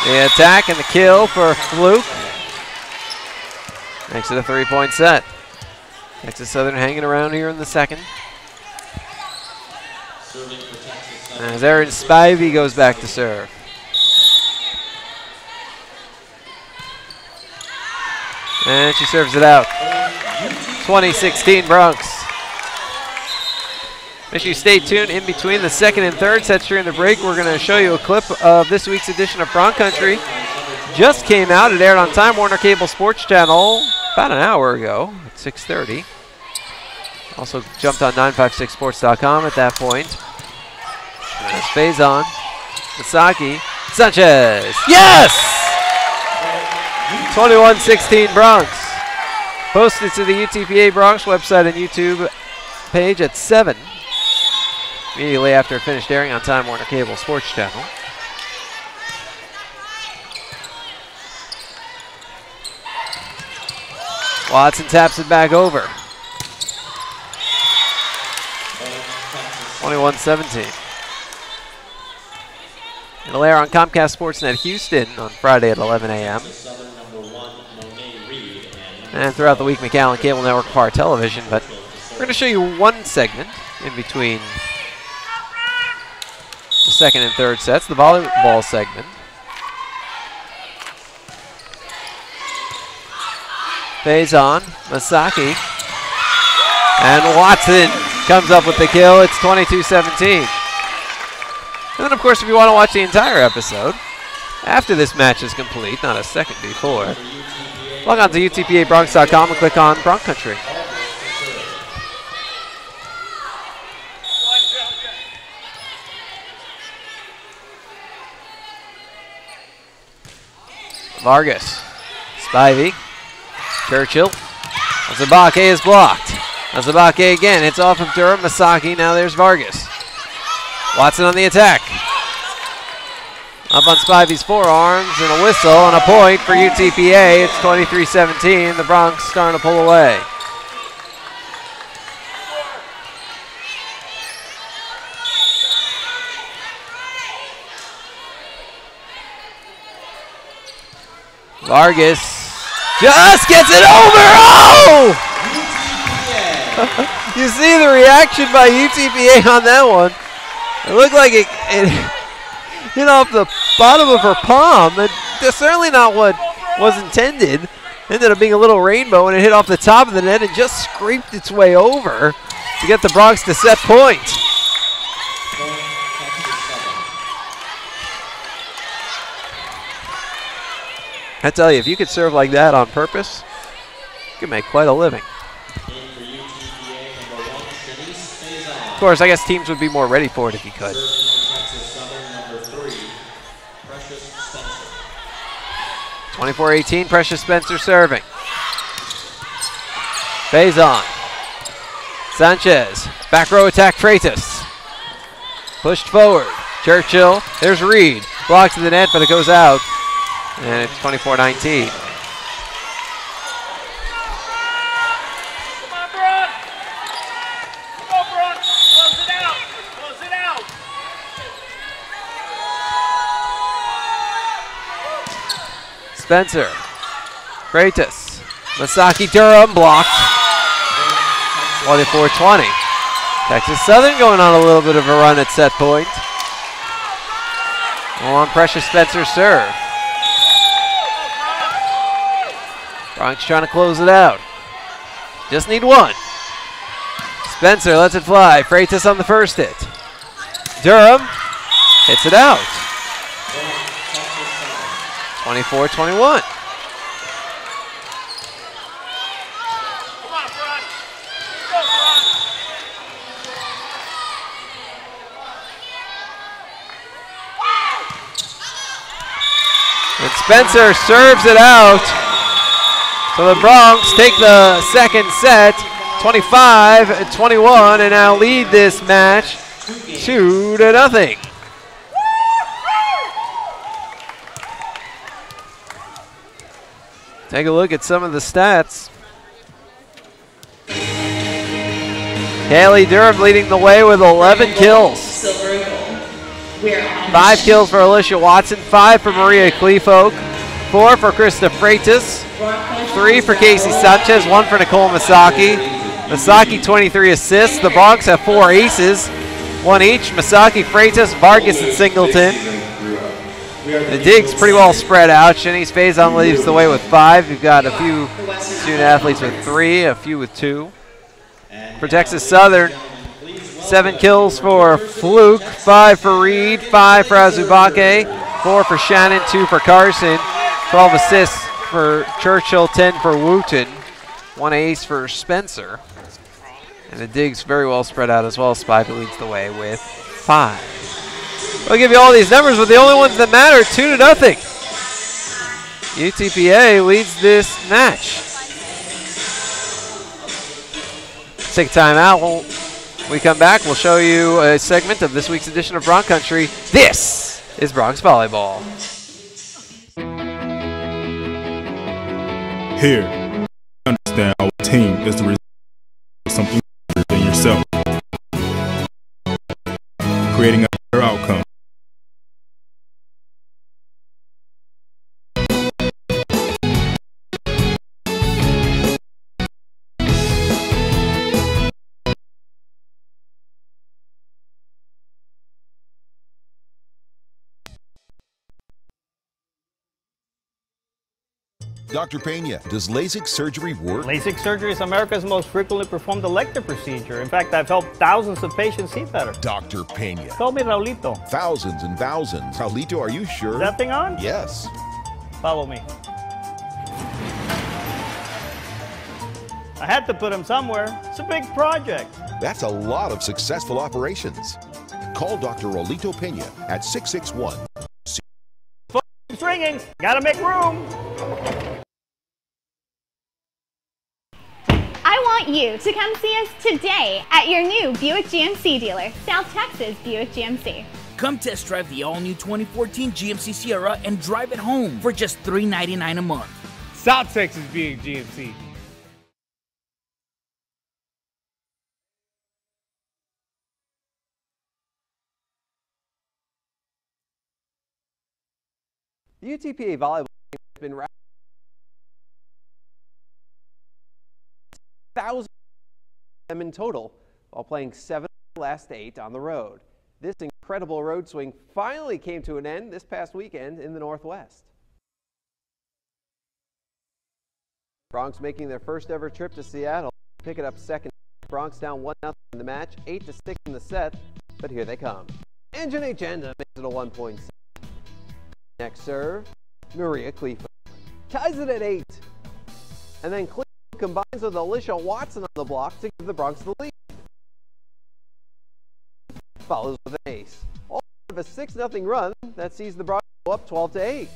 The attack and the kill for Fluke. Makes it a 3-point set. Texas Southern hanging around here in the second. As Erin Spivey goes back to serve. And she serves it out. 20-16 Bronx. Make sure you stay tuned in between the second and third sets during the break. We're going to show you a clip of this week's edition of Bronx Country. Just came out. It aired on Time Warner Cable Sports Channel about an hour ago at 6:30. Also jumped on 956sports.com at that point. Phase on. Misaki Sanchez. Yes! 21-16 Bronx. Posted to the UTPA Bronx website and YouTube page at 7. Immediately after it finished airing on Time Warner Cable Sports Channel. Watson taps it back over. 21-17. It'll air on Comcast Sportsnet Houston on Friday at 11 a.m. And throughout the week, McAllen Cable Network Par Television. But we're going to show you one segment in between the second and third sets, the volleyball segment. Phase on, Masaki. And Watson comes up with the kill. It's 22-17. And then, of course, if you want to watch the entire episode, after this match is complete, not a second before, log on to UTPABronx.com and click on Bronx Country. Vargas, Spivey, Churchill. Azabake is blocked. Azabake again, it's off of Durham, Masaki, now there's Vargas. Watson on the attack. Up on Spivey's forearms and a whistle and a point for UTPA. It's 23-17, the Bronx starting to pull away. Vargas just gets it over. Oh! You see the reaction by UTPA on that one. It looked like it hit off the bottom of her palm. That's certainly not what was intended. Ended up being a little rainbow, and it hit off the top of the net and just scraped its way over to get the Bronx to set point. I tell you, if you could serve like that on purpose, you could make quite a living. Of course, I guess teams would be more ready for it if you could. 24-18, Precious Spencer serving. Faison. Sanchez. Back row attack, Freitas. Pushed forward. Churchill. There's Reed. Blocks to the net, but it goes out. And it's 24-19. Spencer, Freitas, Masaki Durham blocked. 24-20. Texas Southern going on a little bit of a run at set point. On Precious Spencer's serve. Bronx trying to close it out. Just need one. Spencer lets it fly. Freitas on the first hit. Durham hits it out. 24-21. And Spencer serves it out. So the Bronx take the second set, 25-21, and now lead this match 2-0. Take a look at some of the stats. Haley Durham leading the way with 11 kills. 5 kills for Alicia Watson, 5 for Maria Kleefolk, 4 for Krista Freitas, 3 for Casey Sanchez, 1 for Nicole Masaki. Masaki 23 assists. The Bronx have 4 aces, 1 each. Masaki, Freitas, Vargas, and Singleton. The dig's pretty well spread out. Shanice Faison leads the way with 5. You've got a few student athletes with 3, a few with 2. For Texas Southern, 7 kills for Fluke, 5 for Reed, 5 for Azubake, 4 for Shannon, 2 for Carson, 12 assists for Churchill, 10 for Wooten, 1 ace for Spencer. And the dig's very well spread out as well. Spivey leads the way with 5. We'll give you all these numbers, but the only ones that matter, 2-0. UTPA leads this match. Take a time out. When we come back, we'll show you a segment of this week's edition of Bronc Country. This is Bronx Volleyball. Here, understand how a team is the result of something larger than yourself, creating a better outcome. Dr. Pena, does LASIK surgery work? LASIK surgery is America's most frequently performed elective procedure. In fact, I've helped thousands of patients see better. Dr. Pena. Call me Raulito. Thousands and thousands. Raulito, are you sure? Is that thing on? Yes. Follow me. I had to put him somewhere. It's a big project. That's a lot of successful operations. Call Dr. Raulito Pena at 661. It's ringing. Gotta make room. I want you to come see us today at your new Buick GMC dealer, South Texas Buick GMC. Come test drive the all-new 2014 GMC Sierra and drive it home for just $399 a month. South Texas Buick GMC. The UTPA volleyball team has been ranked 1,000 them in total, while playing 7 of the last 8 on the road. This incredible road swing finally came to an end this past weekend in the Northwest. Bronx making their first ever trip to Seattle, pick it up second. Bronx down 1-0 in the match, 8-6 in the set, but here they come. And Janae Janda makes it a 1-point set. Next serve, Maria Cleveland ties it at 8. And then Cleveland combines with Alicia Watson on the block to give the Bronx the lead. Follows with an ace. All of a 6-0 run that sees the Bronx go up 12-8.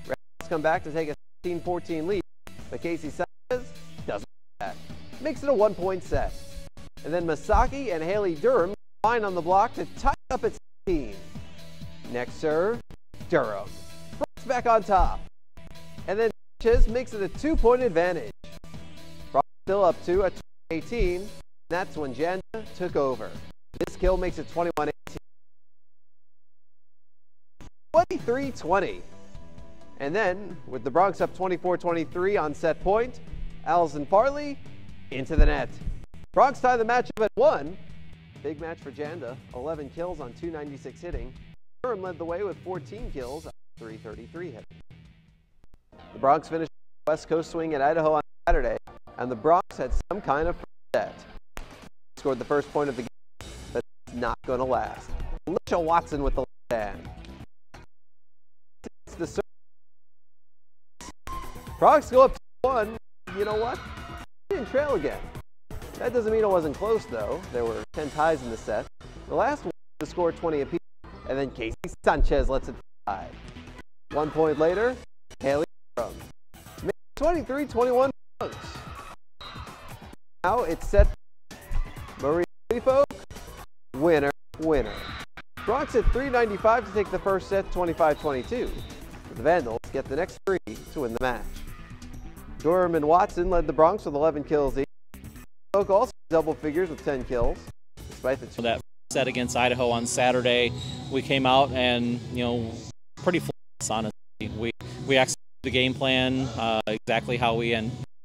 Reds come back to take a 16-14 lead, but Casey Sanchez doesn't back. Makes it a 1-point set. And then Masaki and Haley Durham combine on the block to tie it up at 16. Next serve, Durham. Bronx back on top. And then Sanchez makes it a 2-point advantage. Bronx still up 2 at 18. That's when Janda took over. This kill makes it 21-18. 23-20. And then, with the Bronx up 24-23 on set point, Allison Farley into the net. Bronx tie the match up at 1. Big match for Janda, 11 kills on 296 hitting. Durham led the way with 14 kills on 333 hitting. The Bronx finished the West Coast swing at Idaho on Saturday, and the Bronx had some kind of set. Scored the first point of the game, but it's not going to last. Alicia Watson with the left hand. It's the serve. Bronx go up 1. You know what? They didn't trail again. That doesn't mean it wasn't close, though. There were 10 ties in the set. The last one to score 20 apiece, and then Casey Sanchez lets it fly. 1 point later, Haley Durham. 23-21 Bronx. Now it's set. Maria Cleveland, winner, winner. Bronx at 395 to take the first set, 25-22. The Vandals get the next 3 to win the match. Durham and Watson led the Bronx with 11 kills each. Oak also double figures with 10 kills, despite the that set against Idaho on Saturday. We came out and pretty flawless, honestly. We executed the game plan exactly how we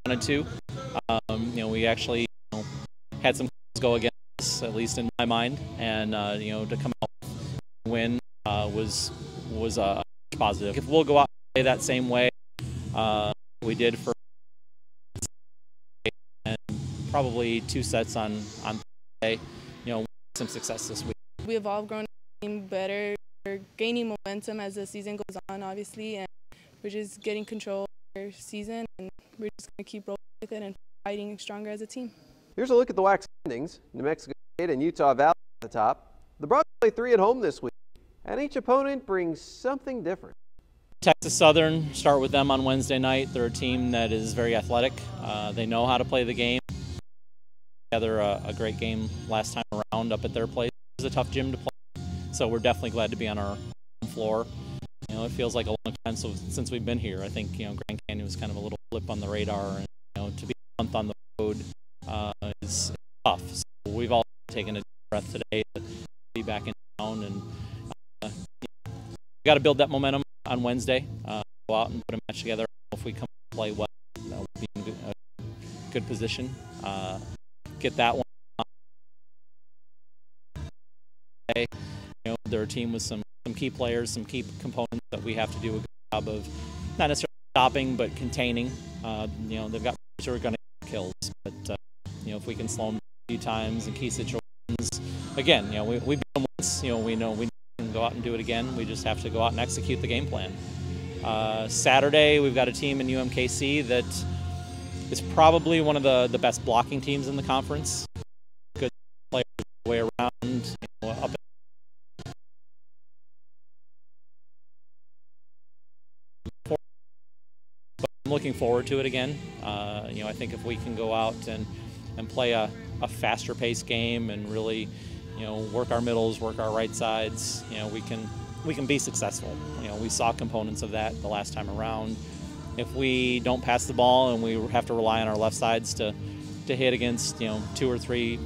wanted to. We actually had some go against us, at least in my mind, and to come out and win was positive. If we'll go out and play that same way we did for and probably 2 sets on Thursday, some success this week. We evolved, grown better, we're gaining momentum as the season goes on, obviously, and we're just getting control of our season, and we're just going to keep rolling with it and fighting stronger as a team. Here's a look at the WAC standings. New Mexico State and Utah Valley at the top. The Bronx play 3 at home this week. and each opponent brings something different. Texas Southern, start with them on Wednesday night. They're a team that is very athletic. They know how to play the game. Together a great game last time around up at their place. It was a tough gym to play, so we're definitely glad to be on our home floor. You know, it feels like a long time since we've been here. I think, you know, Grand Canyon was kind of a little blip on the radar, and, you know, to be a month on the road is tough. So we've all taken a deep breath today to be back in town, and we got to build that momentum on Wednesday. Go out and put a match together. If we come and play well, we'll be in a good position. Get that one. You know, they're a team with some key players, some key components that we have to do a good job of not necessarily stopping, but containing. You know, they've got players who are going to get kills, but you know, if we can slow them a few times in key situations, again, you know, we beat them once. You know we can go out and do it again. We just have to go out and execute the game plan. Saturday, we've got a team in UMKC that is probably one of the best blocking teams in the conference. Good players all the way around. You know, up. But I'm looking forward to it again. You know, I think if we can go out and play a faster paced game and really, you know, work our middles, work our right sides, you know, we can be successful. You know, we saw components of that the last time around. If we don't pass the ball and we have to rely on our left sides to hit against, you know, 2 or 3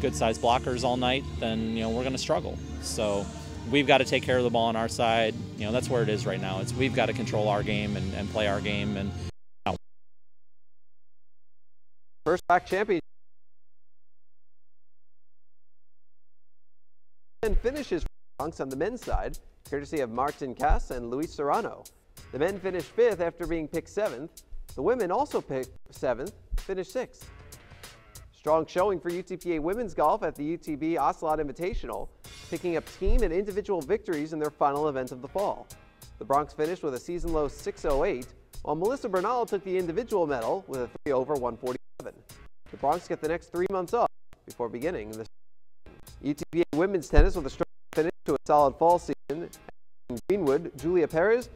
good-sized blockers all night, then, you know, we're going to struggle. So we've got to take care of the ball on our side. You know, that's where it is right now. We've got to control our game and play our game. And you know. First back champion. And finishes on the men's side, courtesy of Martin Cass and Luis Serrano. The men finished 5th after being picked 7th. The women also picked 7th, finished 6th. Strong showing for UTPA women's golf at the UTB Ocelot Invitational, picking up team and individual victories in their final event of the fall. The Bronx finished with a season-low 608, while Melissa Bernal took the individual medal with a 3 over 147. The Bronx get the next 3 months off before beginning the UTPA women's tennis with a strong finish to a solid fall season. In Greenwood, Julia Perez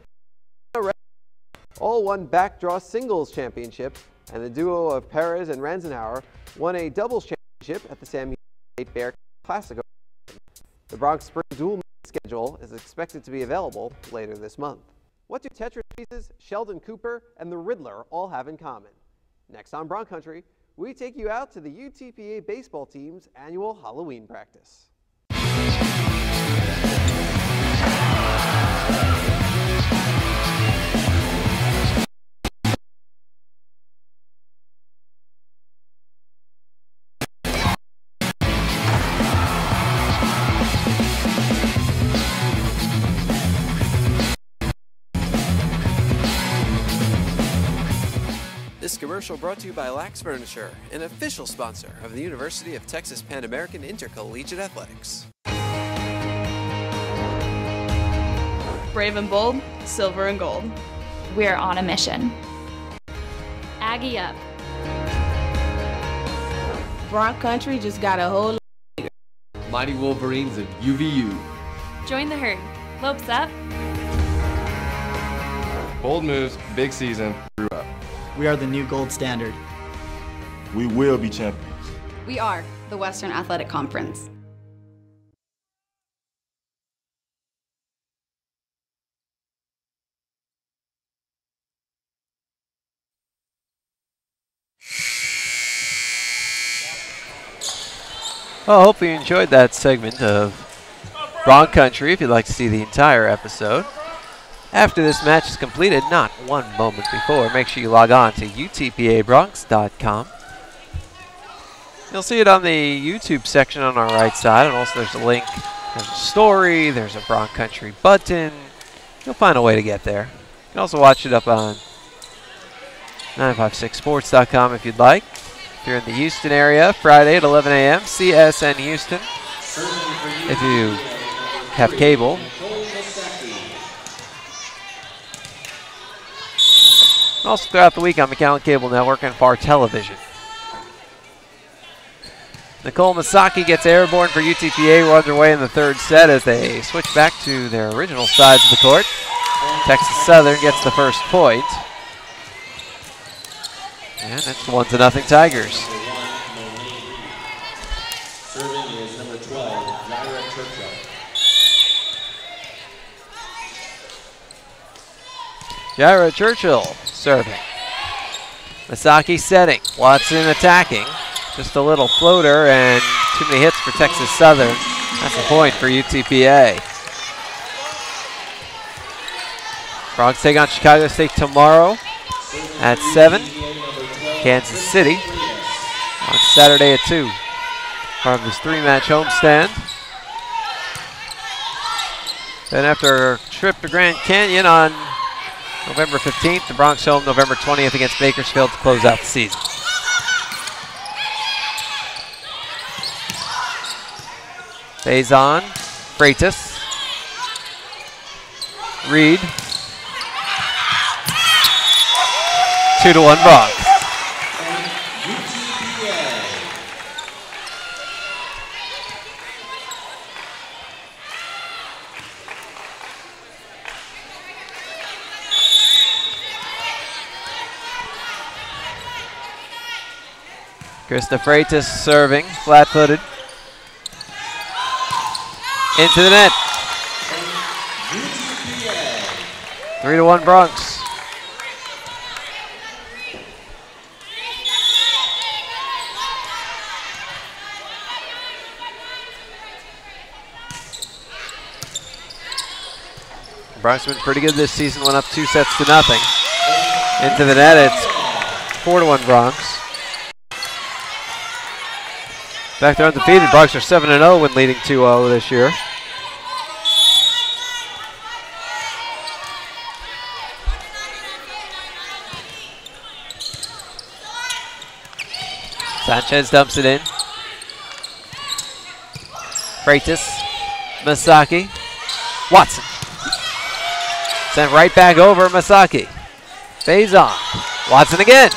all won backdraw singles championship, and the duo of Perez and Ranzenhauer won a doubles championship at the Sam Houston Bear Classic. The Bronx Spring dual schedule is expected to be available later this month. What do Tetris Pieces, Sheldon Cooper, and the Riddler all have in common? Next on Bronx Country, we take you out to the UTPA baseball team's annual Halloween practice. This commercial brought to you by Lax Furniture, an official sponsor of the University of Texas Pan American Intercollegiate Athletics. Brave and bold, silver and gold. We're on a mission. Aggie up. Bronx Country just got a whole lot bigger. Mighty Wolverines of UVU. Join the herd. Lopes up. Bold moves, big season, grew up. We are the new gold standard. We will be champions. We are the Western Athletic Conference. Well, I hope you enjoyed that segment of Bronx Country. If you'd like to see the entire episode after this match is completed, not one moment before, make sure you log on to utpabronx.com. You'll see it on the YouTube section on our right side, and also there's a link, there's a story, there's a Bronx Country button. You'll find a way to get there. You can also watch it up on 956sports.com if you'd like. If you're in the Houston area, Friday at 11 a.m., CSN Houston. If you have cable. Also throughout the week on McAllen Cable Network and FAR Television. Nicole Masaki gets airborne for UTPA. We're underway in the third set as they switch back to their original sides of the court. Texas Southern gets the first point. And it's 1-0 Tigers. Serving is number 12, Lyra Churchill. Jaira Churchill serving. Masaki setting. Watson attacking. Just a little floater and too many hits for Texas Southern. That's a point for UTPA. Frogs take on Chicago State tomorrow at 7. Kansas City on Saturday at 2. Part of this 3-match homestand. Then after a trip to Grand Canyon on November 15th, the Bronx home November 20th against Bakersfield to close out the season. Faison, Freitas, Reed. 2-1 Bronx. Krista Freitas serving, flat-footed. Into the net. 3-1 Bronx. Bronx been pretty good this season, went up 2-0. Into the net, it's 4-1 Bronx. Back there undefeated, Bronx are 7-0 when leading 2-0 this year. Sanchez dumps it in. Freitas, Masaki, Watson. Sent right back over Masaki. Faison, Watson again.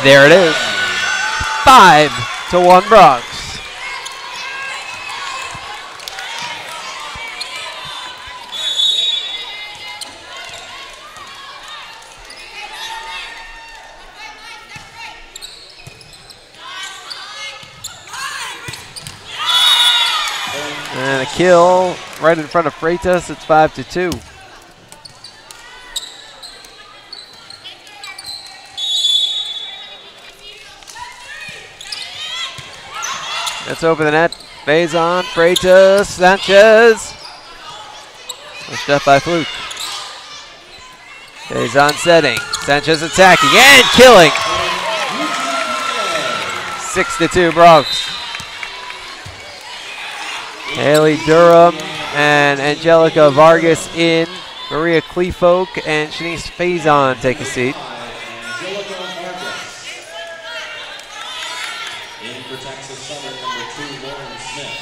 There it is. 5-1 Bronx. And a kill right in front of Freitas. It's 5-2. That's over the net. Faison, Freitas, Sanchez. Pushed up by Fluke. Faison setting. Sanchez attacking and killing. 6-2 Bronx. Haley Durham and Angelica Vargas in. Maria Clefolk and Shanice Faison take a seat. In for Texas Southern, number 2, Lauren Smith.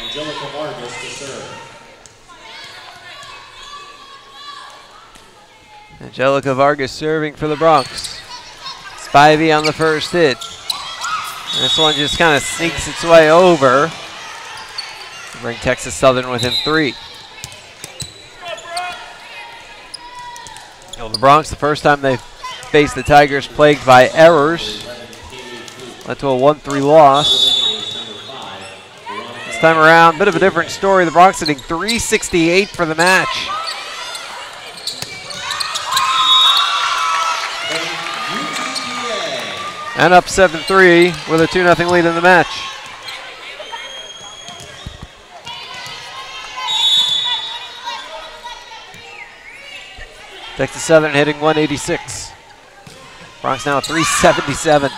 Angelica Vargas to serve. Angelica Vargas serving for the Bronx. Spivey on the first hit. And this one just kind of sneaks its way over to bring Texas Southern within 3. You know, the Bronx, the first time they faced the Tigers, plagued by errors. Led to a 1-3 loss. This time around, bit of a different story. The Bronx hitting .368 for the match. And up 7-3 with a 2-0 lead in the match. Texas Southern hitting 186. Bronx now 377.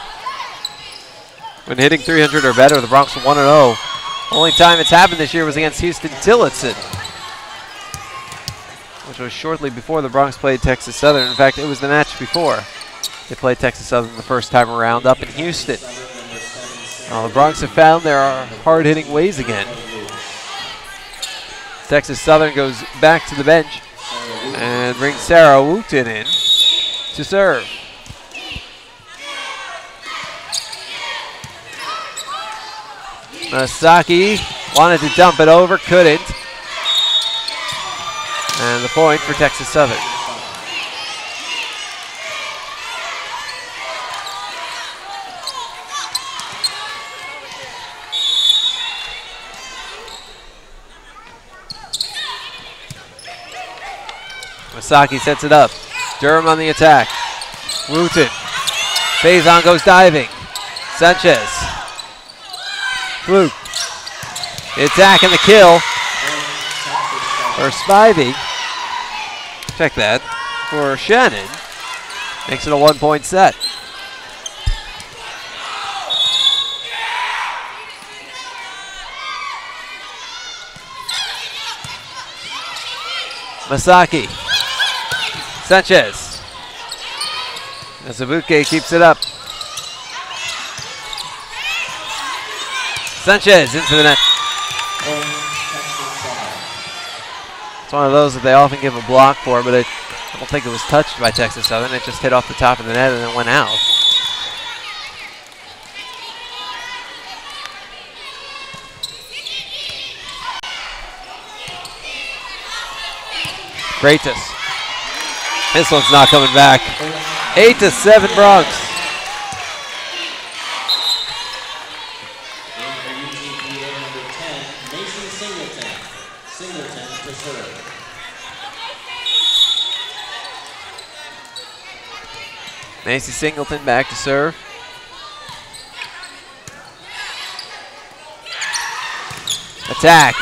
When hitting 300 or better, the Bronx 1-0. Only time it's happened this year was against Houston Tillotson, which was shortly before the Bronx played Texas Southern. In fact, it was the match before they played Texas Southern the first time around up in Houston. The Bronx have found their hard-hitting ways again. Texas Southern goes back to the bench and brings Sarah Wooten in to serve. Masaki wanted to dump it over, couldn't. And the point for Texas Southern. Masaki sets it up. Durham on the attack. Wooten. Faison goes diving. Sanchez. Fluke. The attack and the kill for Spivey. Check that. For Shannon. Makes it a 1-point set. Masaki. Sanchez. Azubuike keeps it up. Sanchez into the net. It's one of those that they often give a block for, but I don't think it was touched by Texas Southern. It just hit off the top of the net and then went out. Freitas. This one's not coming back. 8-7 Bronx. Macy Singleton back to serve. Attack.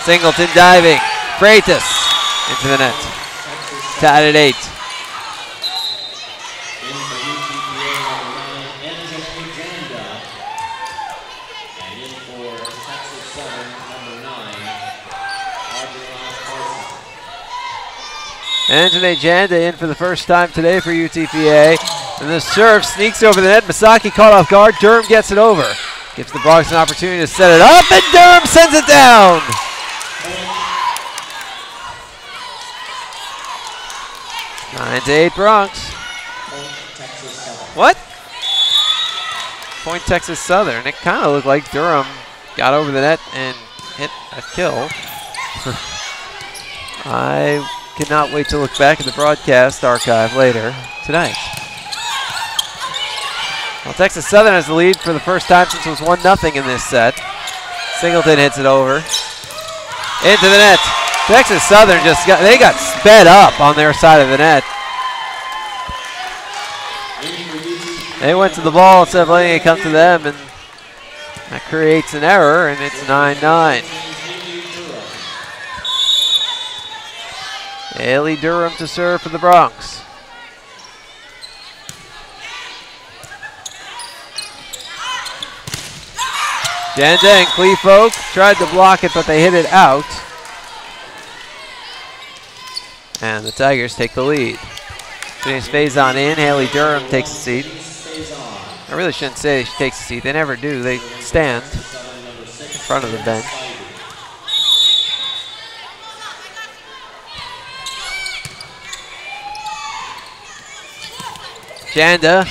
Singleton diving. Freitas into the net. Tied at 8. Anthony Janda in for the first time today for UTPA. And the serve sneaks over the net. Masaki caught off guard. Durham gets it over. Gives the Bronx an opportunity to set it up, and Durham sends it down. Nine to 8 Bronx. What? Point Texas Southern. It kind of looked like Durham got over the net and hit a kill. I cannot wait to look back at the broadcast archive later tonight. Well, Texas Southern has the lead for the first time since it was 1-0 in this set. Singleton hits it over. Into the net. Texas Southern they got sped up on their side of the net. They went to the ball instead of letting it come to them, and that creates an error, and it's 9-9. Haley Durham to serve for the Bronx. Janda and Cleefolk tried to block it, but they hit it out. And the Tigers take the lead. James Faison in, Haley Durham takes a seat. I really shouldn't say she takes a seat. They never do. They stand in front of the bench. Janda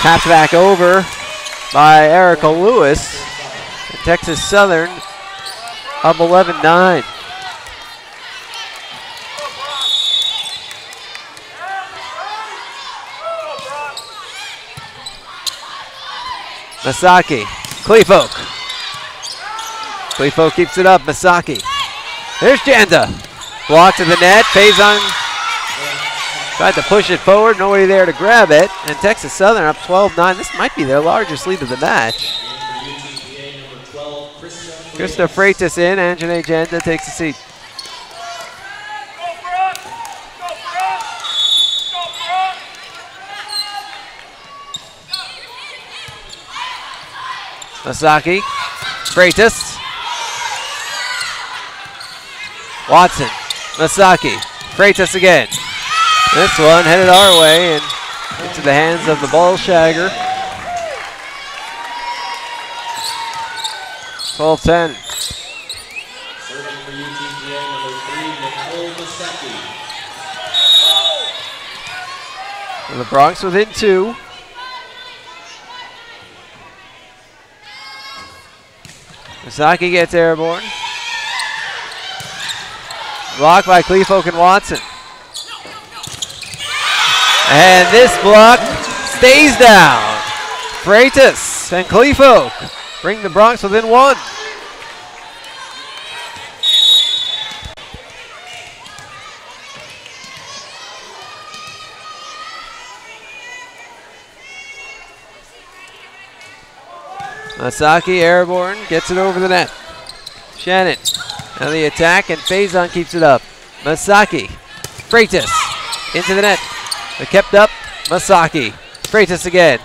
tapped back over by Erica Lewis. And Texas Southern up 11-9. Masaki, Cleefolk. Cleefolk keeps it up, Masaki. There's Janda. Blocked to the net, Faison tried to push it forward, nobody there to grab it, and Texas Southern up 12-9. This might be their largest lead of the match. Krista Freitas in, Anjanae Janda takes a seat. Masaki, Freitas, Watson, Masaki, Freitas again. This one headed our way and into the hands of the ball shagger. 12-10. The Bronx within 2. Masaki gets airborne. Blocked by Clefolk and Watson. And this block stays down. Freitas and Clefolk bring the Bronx within 1. Masaki airborne, gets it over the net. Shannon, now the attack, and Faison keeps it up. Masaki, Freitas, into the net. They're kept up, Masaki, Freitas again.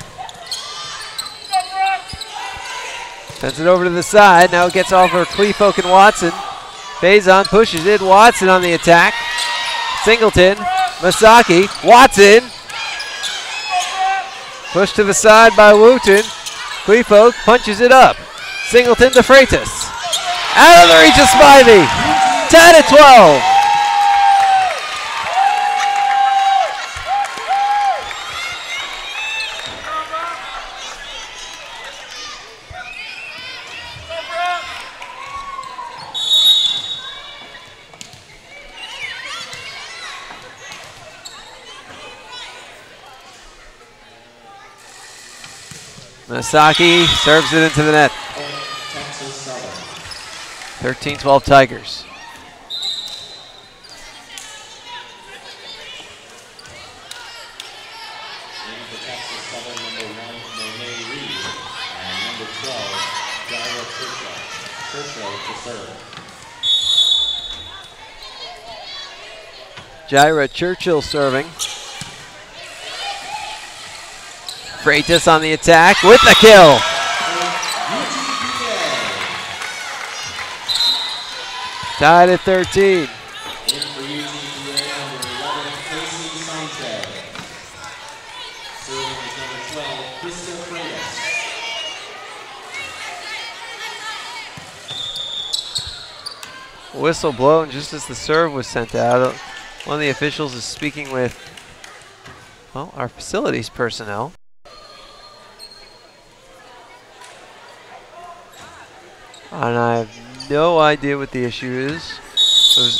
Sends it over to the side, now it gets off for Clefolk and Watson. Faison pushes it, Watson on the attack. Singleton, Masaki, Watson. Pushed to the side by Wooten. Clefolk punches it up. Singleton to Freitas. Out of the reach of Spivey. 10-12. Masaki serves it into the net. 13-12 Tigers. Jaira Churchill serving. Freitas on the attack with the kill. Tied at 13. Whistle blown just as the serve was sent out. One of the officials is speaking with, well, our facilities personnel. And I have no idea what the issue is.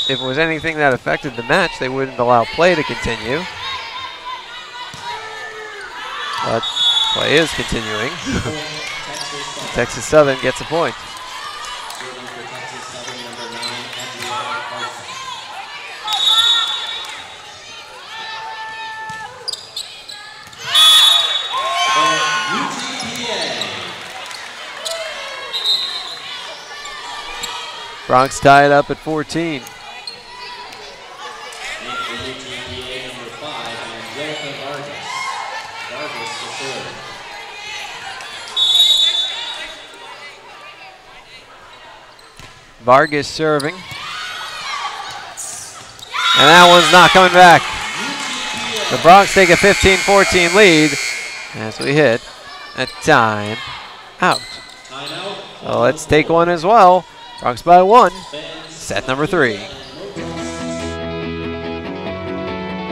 If it was anything that affected the match, they wouldn't allow play to continue. But play is continuing. Texas Southern gets a point. Bronx tied up at 14. Vargas serving. And that one's not coming back. The Bronx take a 15-14 lead as we hit a time out. So let's take one as well. Bronx by 1, set number 3.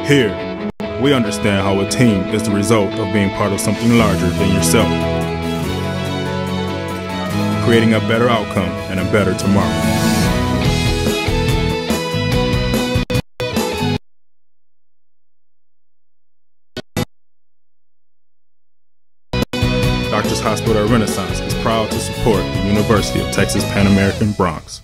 Here, we understand how a team is the result of being part of something larger than yourself, creating a better outcome and a better tomorrow. Doctors Hospital Renaissance is proud to support the University of Texas Pan American Bronx.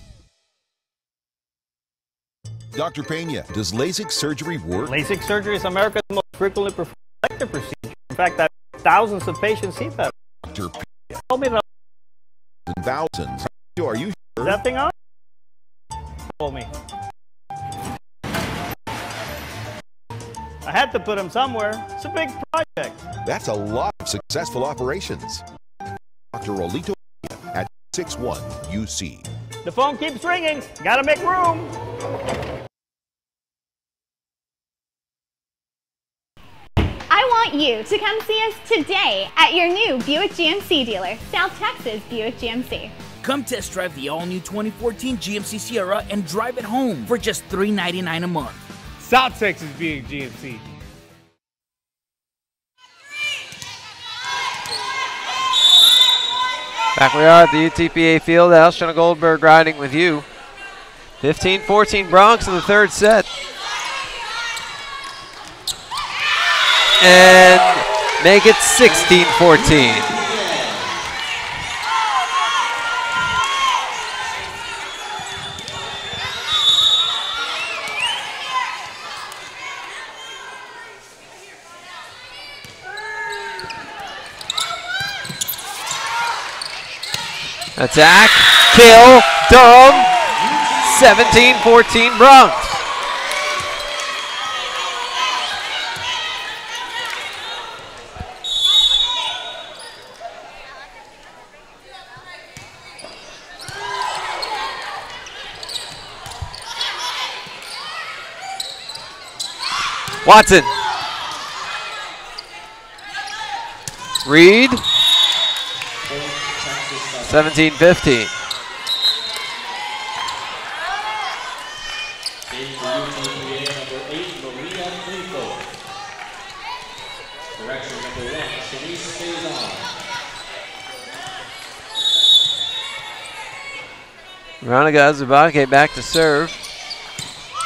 Dr. Pena, does LASIK surgery work? LASIK surgery is America's most frequently performed elective procedure. In fact, I've thousands of patients see that. Dr. Pena. Tell me that. Thousands. Are you sure? Is that thing on? Follow me. I had to put him somewhere. It's a big project. That's a lot of successful operations. Dr. Olito at 61 UC. The phone keeps ringing. Gotta make room. I want you to come see us today at your new Buick GMC dealer, South Texas Buick GMC. Come test drive the all-new 2014 GMC Sierra and drive it home for just $399 a month. South Texas Buick GMC. Back we are at the UTPA Fieldhouse. Shana Goldberg riding with you. 15-14 Bronx in the third set. And make it 16-14. Attack, kill, Durham, 17-14 Bronx. Watson. Reed. 17-15. Veronica Azubake back to serve.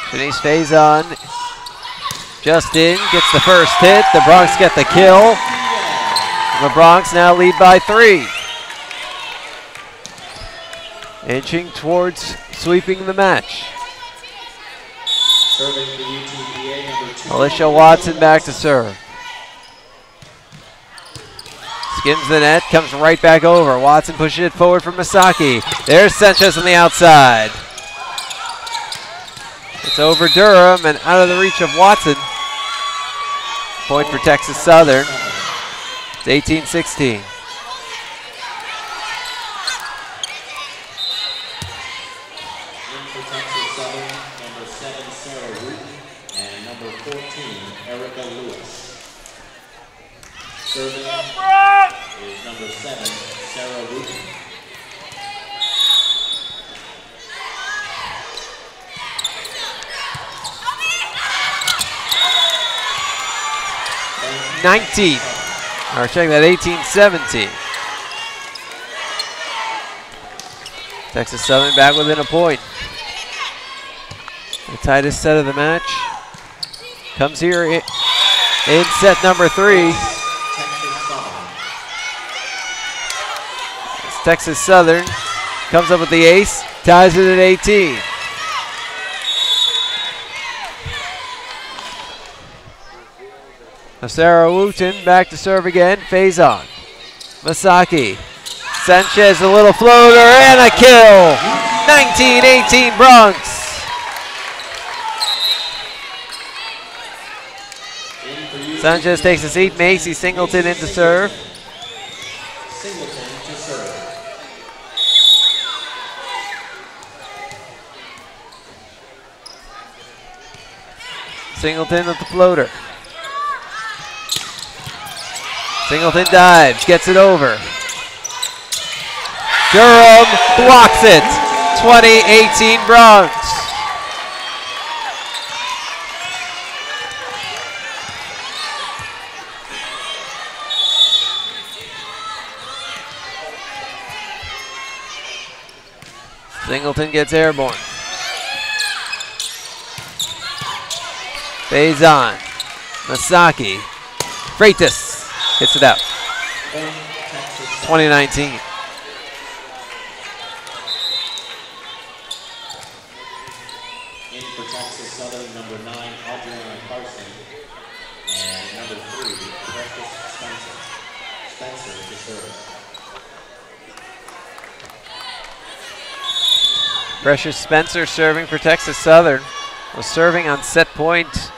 Shanice Faison just in, gets the first hit. The Bronx get the kill. The Bronx now lead by 3. Inching towards sweeping the match. Alicia Watson back to serve. Skims the net, comes right back over. Watson pushes it forward for Masaki. There's Sanchez on the outside. It's over Durham and out of the reach of Watson. Point for Texas Southern. It's 18-16. Serving is number 7, Sarah Wooten. Or check that, 18-17. Texas Southern back within a point. The tightest set of the match comes here in set number 3. It's Texas Southern comes up with the ace, ties it at 18. Sarah Wooten back to serve again. Faison. Masaki. Sanchez, a little floater and a kill. 19-18 Bronx. Sanchez takes a seat. Macy Singleton in to serve. Singleton with the floater. Singleton dives, gets it over. Durham blocks it. 20-18 Bronx. Singleton gets airborne. Faison. Masaki. Freitas hits it out. 20-19. In for Texas Southern, number 9, Adriana Carson, and number 3, Precious Spencer. Spencer to serve. Precious Spencer serving for Texas Southern. Was serving on set point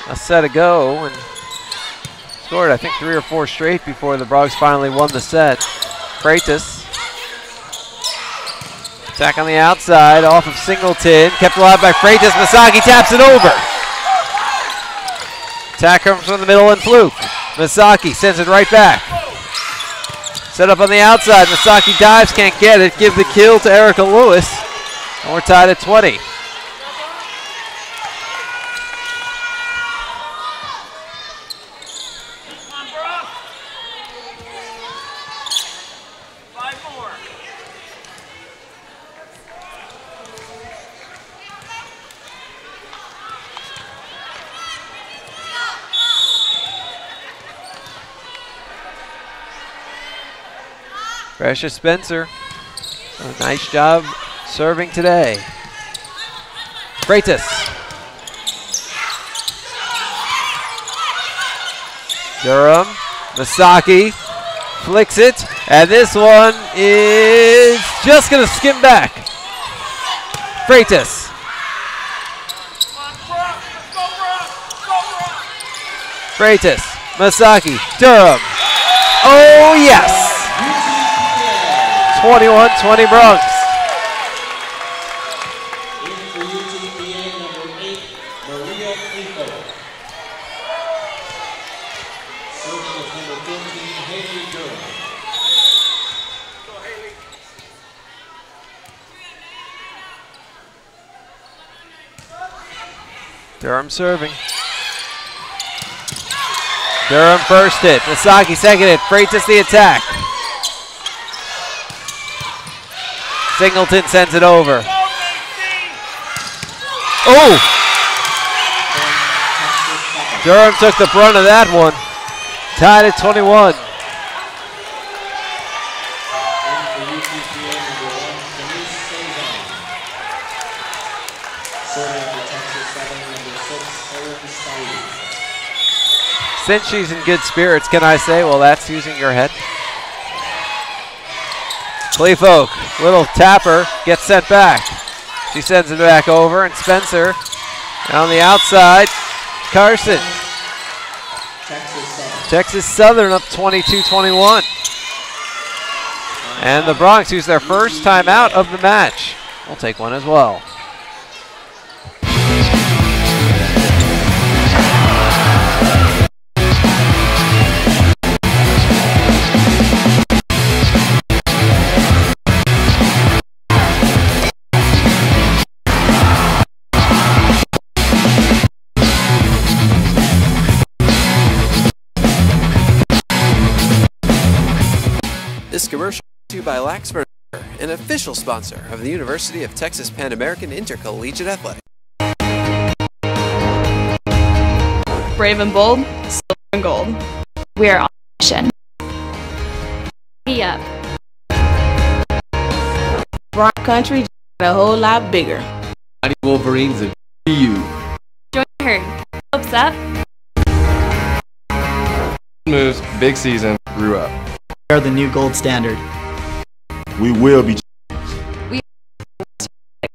a set ago and scored, I think, 3 or 4 straight before the Bronx finally won the set. Freitas. Attack on the outside, off of Singleton. Kept alive by Freitas. Masaki taps it over. Attack comes from the middle and fluke. Masaki sends it right back. Set up on the outside. Masaki dives, can't get it. Give the kill to Erica Lewis. And we're tied at 20. Precious Spencer. So nice job serving today. Freitas. Durham. Masaki flicks it, and this one is just going to skim back. Freitas. Freitas. Masaki. Durham. Oh, yes. 21-20 Bronx. In for UTPA, number 8, Maria Clifford. Serving with number 13, Haley Durham. Durham serving. Durham first hit. Masaki second hit. Freitas the attack. Singleton sends it over. Oh! Durham took the brunt of that one. Tied at 21. Since she's in good spirits, can I say, well, that's using your head. Cleefolk, little tapper, gets sent back. She sends it back over, and Spencer on the outside. Carson. Texas Southern up 22-21. And the Bronx use their first timeout of the match. We'll take one as well. This commercial brought to you by Lax Furniture, an official sponsor of the University of Texas Pan American Intercollegiate Athletic. Brave and bold, silver and gold. We are on a mission. Be up. Bronx Country just got a whole lot bigger. Mighty Wolverines of UVU. Join the herd. Hopes up. Moves, big season, grew up. We are the new gold standard. We will be. We are the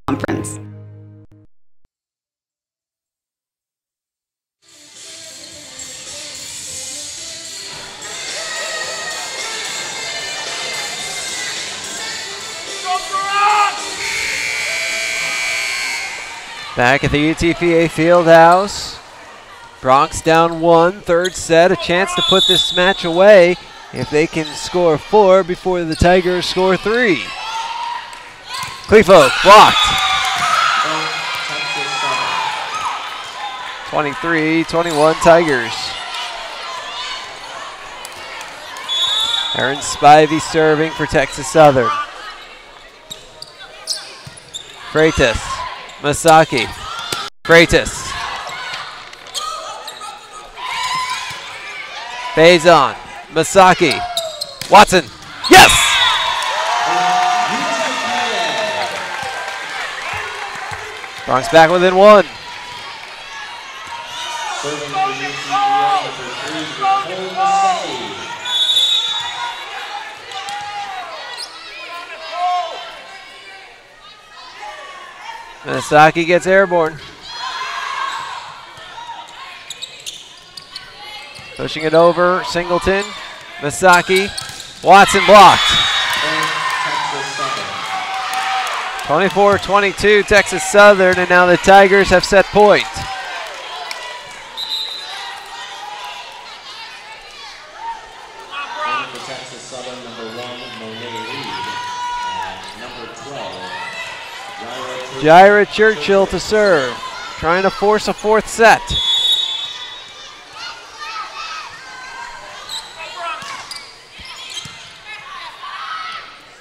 conference. Back at the UTPA Fieldhouse. Bronx down 1, third set, a chance to put this match away if they can score 4 before the Tigers score 3. Cleefolk blocked. 23-21 Tigers. Aaron Spivey serving for Texas Southern. Freitas. Masaki. Freitas. Faison. Masaki. Watson. Yes! Bronx back within 1. Masaki gets airborne. Pushing it over, Singleton. Masaki. Watson blocked. 24-22 Texas Southern, and now the Tigers have set point. For Texas Southern, number 1, Monet Reed, and number 12, Jaira Churchill to serve, trying to force a 4th set.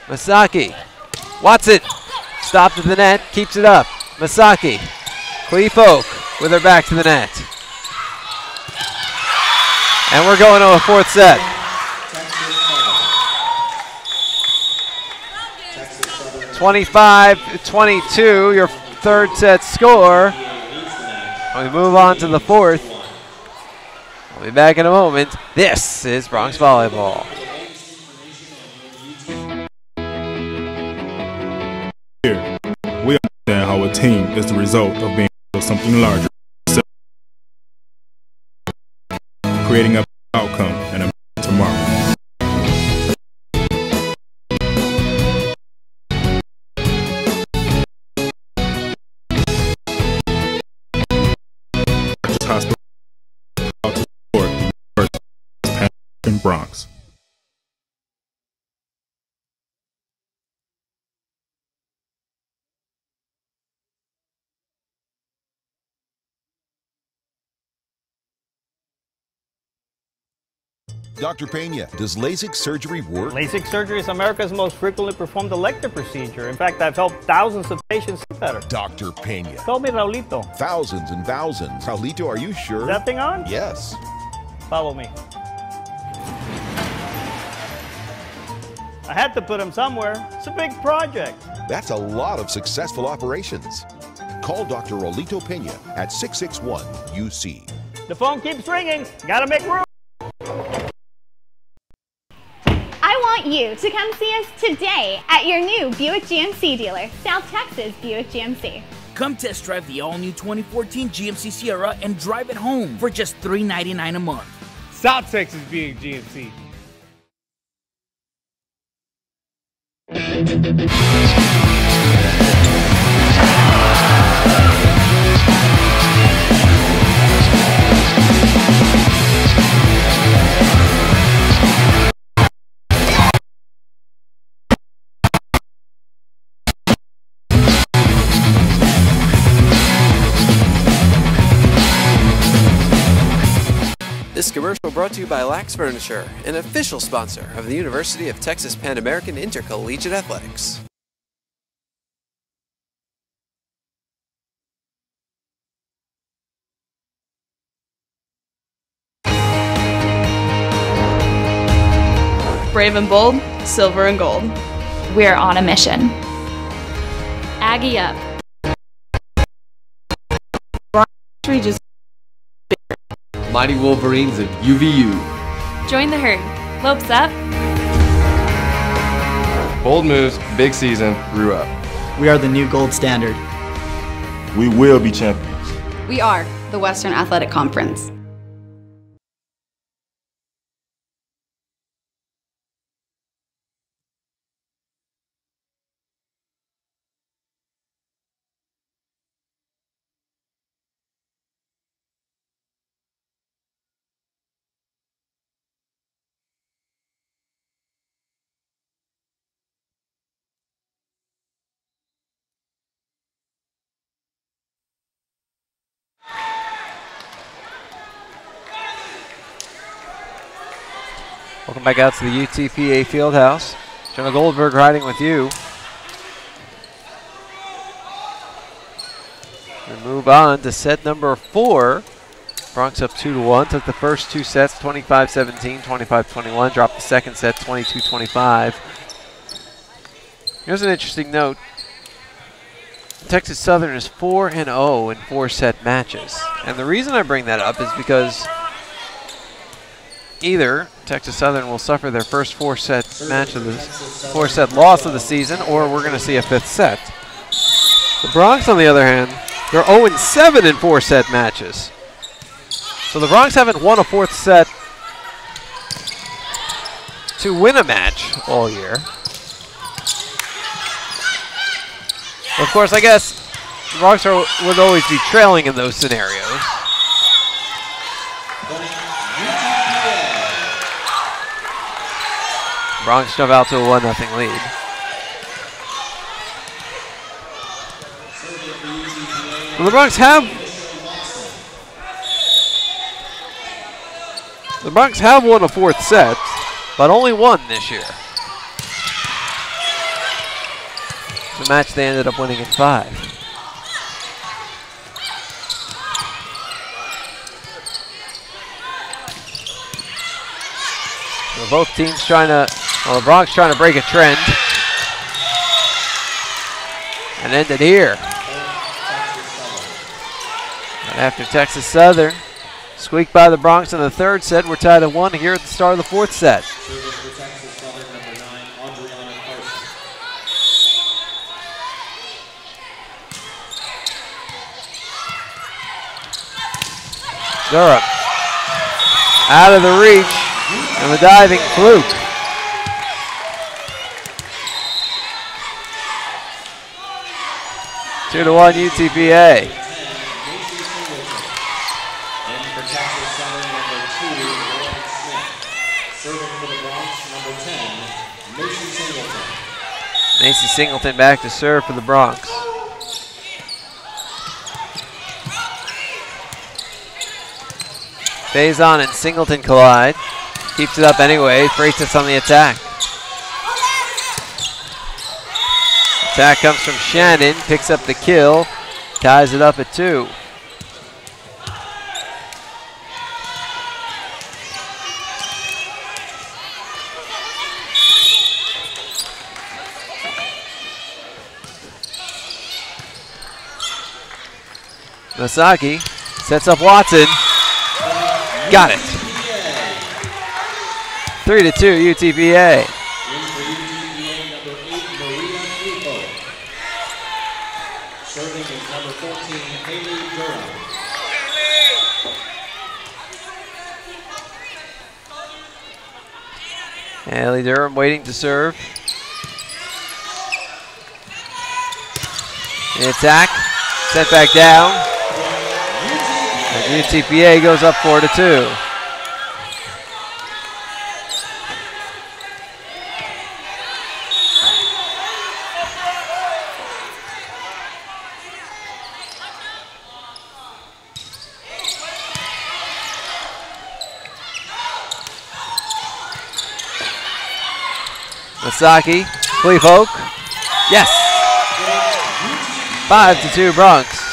Masaki. Watson. Stopped at the net, keeps it up. Masaki. Cleefolk with her back to the net. And we're going to a 4th set. 25-22, your third set score. We move on to the fourth. We'll be back in a moment. This is Bronx Volleyball. Here, we understand how a team is the result of being part of something larger, creating a outcome and a tomorrow. Hospital to support in Bronx. Dr. Pena, does LASIK surgery work? LASIK surgery is America's most frequently performed elective procedure. In fact, I've helped thousands of patients see better. Dr. Pena. Call me Raulito. Thousands and thousands. Raulito, are you sure? Is that thing on? Yes. Follow me. I had to put him somewhere. It's a big project. That's a lot of successful operations. Call Dr. Raulito Pena at 661-UC. The phone keeps ringing. Gotta make room. I want you to come see us today at your new Buick GMC dealer, South Texas Buick GMC. Come test drive the all-new 2014 GMC Sierra and drive it home for just $399 a month. South Texas being GMC. This commercial brought to you by Lax Furniture, an official sponsor of the University of Texas Pan American Intercollegiate Athletics. Brave and bold, silver and gold. We're on a mission. Aggie up. Country just Mighty Wolverines of UVU. Join the herd. Lopes up. Bold moves, big season, grew up. We are the new gold standard. We will be champions. We are the Western Athletic Conference. Welcome back out to the UTPA Fieldhouse. Jonah Goldberg riding with you. We move on to set number 4. Bronx up 2-1. Took the first 2 sets, 25-17, 25-21. Dropped the second set, 22-25. Here's an interesting note. Texas Southern is 4-0 in 4-set matches. And the reason I bring that up is because either Texas Southern will suffer their first 4-set match of the 4-set loss of the season, or we're going to see a 5th set. The Bronx, on the other hand, they're 0-7 in 4-set matches. So the Bronx haven't won a 4th set to win a match all year. Of course, I guess the Bronx would always be trailing in those scenarios. Bronx jump out to a 1-0 lead. Well, the Bronx have won a 4th set, but only one this year. The match they ended up winning in 5. So both teams trying to, well, the Bronx trying to break a trend. and ended here. And after Texas Southern squeaked by the Bronx in the third set, we're tied at 1 here at the start of the fourth set. Durham out of the reach and the diving fluke. Two to 1 UTPA. Macy Singleton back to serve for the Bronx. Faison and Singleton collide. Keeps it up anyway. Freitas on the attack. Attack comes from Shannon. Picks up the kill. Ties it up at 2. Masaki sets up Watson. Got it. 3 to 2 UTPA. Serving is number 14, Haley Durham. Haley Durham waiting to serve. The attack, sent back down. And UTPA goes up 4 to 2. Masaki, Clevefolk, yes. 5 to 2 Bronx.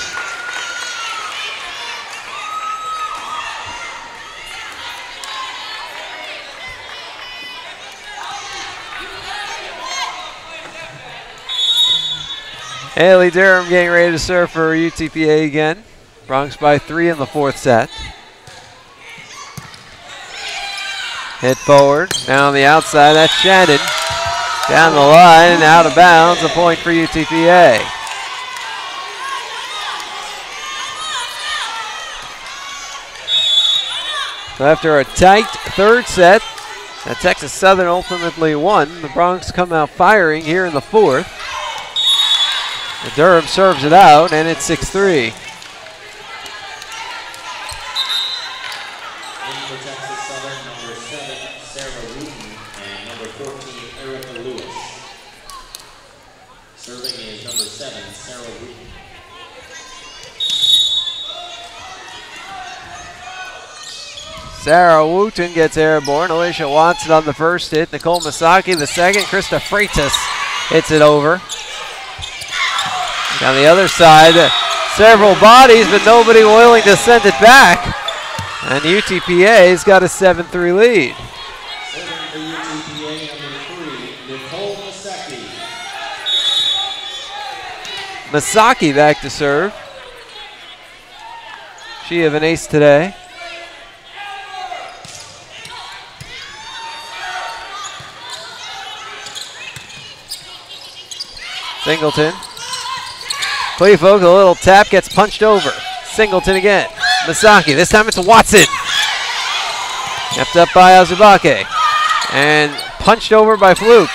Haley Durham getting ready to serve for UTPA again. Bronx by 3 in the fourth set. Hit forward, now on the outside, that's Shannon. Down the line and out of bounds, a point for UTPA. So after a tight third set that Texas Southern ultimately won, the Bronx come out firing here in the fourth. And Durham serves it out, and it's 6-3. Sarah Wooten gets airborne. Alicia Watson on the first hit. Nicole Masaki the second. Krista Freitas hits it over. On the other side, several bodies, but nobody willing to send it back. And UTPA's got a 7-3 lead. Masaki back to serve. She have an ace today. Singleton. Clevefolk, a little tap, gets punched over. Singleton again. Masaki, this time it's Watson. Kept up by Azubake. And punched over by Fluke.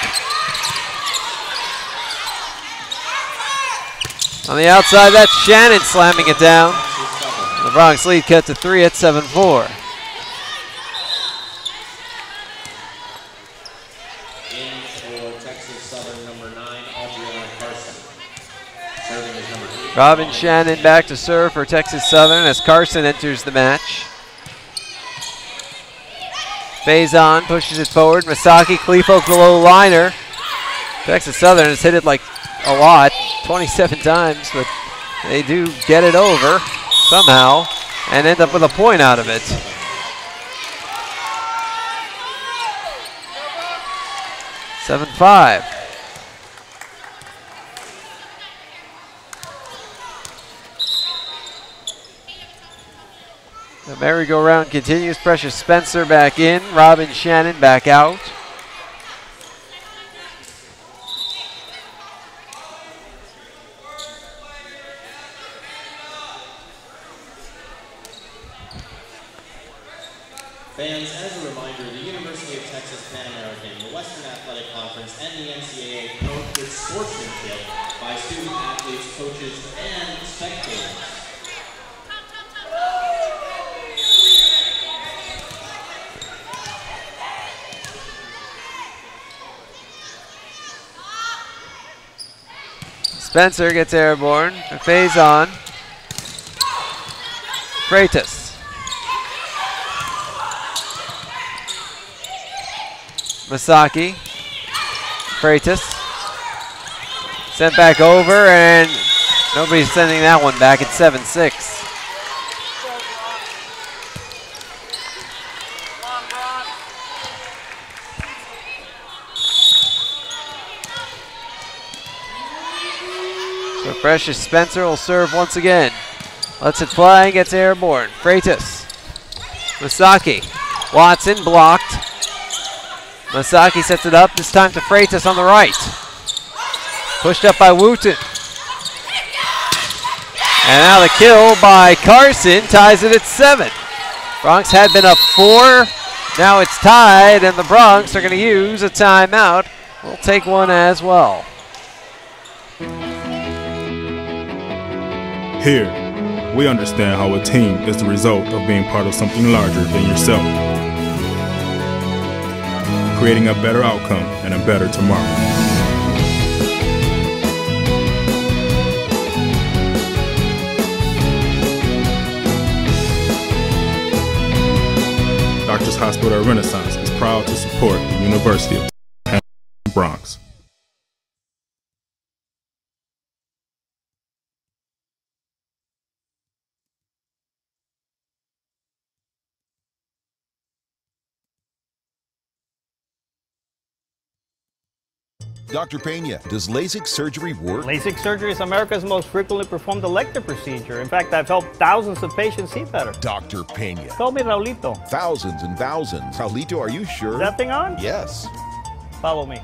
On the outside, that's Shannon slamming it down. The Bronx lead cut to 3 at 7-4. Robin Shannon back to serve for Texas Southern as Carson enters the match. Faison pushes it forward. Masaki, Clevefolk the low liner. Texas Southern has hit it like a lot, 27 times, but they do get it over somehow and end up with a point out of it. The merry-go-round continues. Precious Spencer back in. Robin Shannon back out. Fans, as a reminder, the University of Texas Pan American, the Western Athletic Conference, and the NCAA promote this sportsmanship by student athletes, coaches, and spectators. Spencer gets airborne. Phase on. Freitas. Masaki. Freitas. Sent back over, and nobody's sending that one back. It's 7-6. So Precious Spencer will serve once again. Lets it fly and gets airborne. Freitas. Masaki. Watson blocked. Masaki sets it up, this time to Freitas on the right. Pushed up by Wooten. And now the kill by Carson ties it at 7. Bronx had been up 4. Now it's tied, and the Bronx are going to use a timeout. We'll take one as well. Here, we understand how a team is the result of being part of something larger than yourself, creating a better outcome and a better tomorrow. Doctors Hospital Renaissance is proud to support the University of Bronx. Dr. Pena, does LASIK surgery work? LASIK surgery is America's most frequently performed elective procedure. In fact, I've helped thousands of patients see better. Dr. Pena. Call me Raulito. Thousands and thousands. Raulito, are you sure? Is that thing on? Yes. Follow me.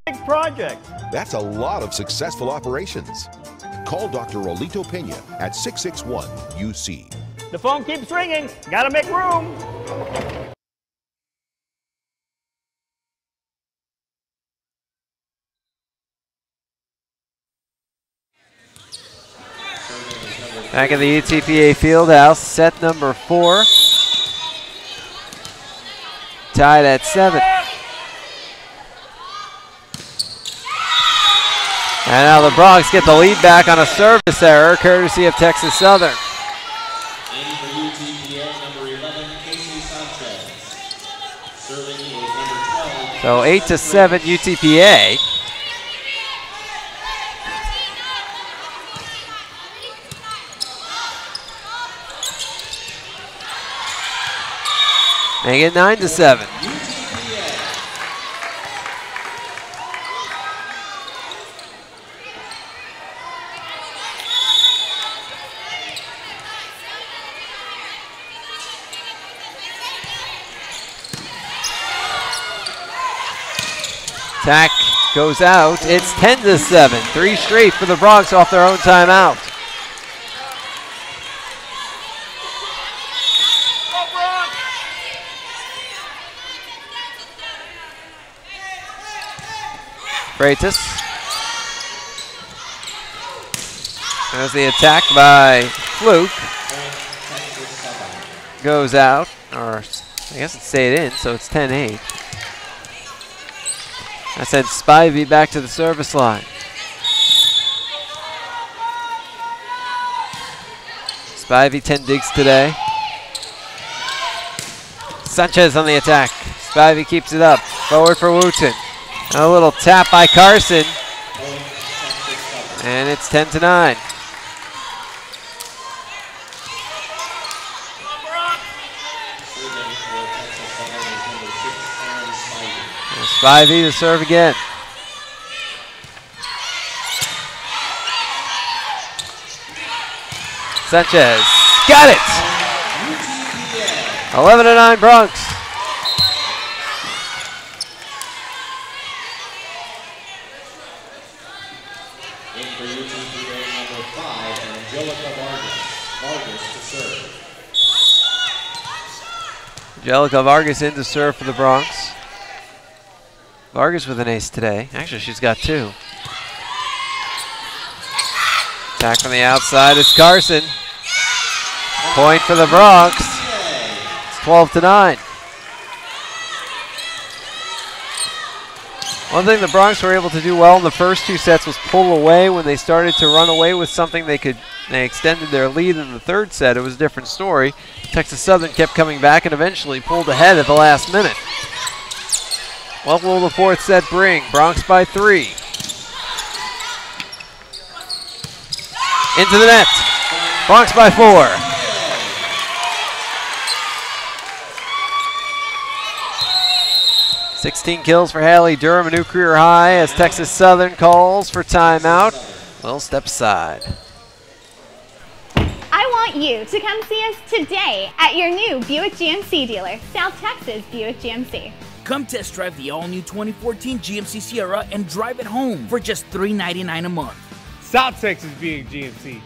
Big project. That's a lot of successful operations. Call Dr. Raulito Pena at 661-UC. The phone keeps ringing. Gotta make room. Back in the UTPA Fieldhouse, set number 4. Tied at 7. And now the Bronx get the lead back on a service error, courtesy of Texas Southern. So 8-7 UTPA. Make it 9-7. Attack goes out. It's 10-7. 3 straight for the Bronx off their own timeout. Freitas. There's the attack by Fluke. Goes out, or I guess it stayed in, so it's 10-8. I sent Spivey back to the service line. Spivey 10 digs today. Sanchez on the attack. Spivey keeps it up. Forward for Wooten. A little tap by Carson. And it's 10-9. Spivey to serve again. Sanchez. Got it! 11-9 Bronx. In for UTPA number 5, Angelica Vargas. Vargas to serve. Angelica Vargas in to serve for the Bronx. Vargas with an ace today. Actually, she's got 2. Attack from the outside is Carson. Point for the Bronx. It's 12-9. One thing the Bronx were able to do well in the first 2 sets was pull away. When they started to run away with something, they extended their lead in the 3rd set. It was a different story. Texas Southern kept coming back and eventually pulled ahead at the last minute. What will the 4th set bring? Bronx by 3. Into the net. Bronx by 4. "16 kills for Hallie Durham, a new career high, as Texas Southern calls for timeout. We'll step aside. I want you to come see us today at your new Buick GMC dealer, South Texas Buick GMC. Come test drive the all-new 2014 GMC Sierra and drive it home for just $399 a month. South Texas Buick GMC.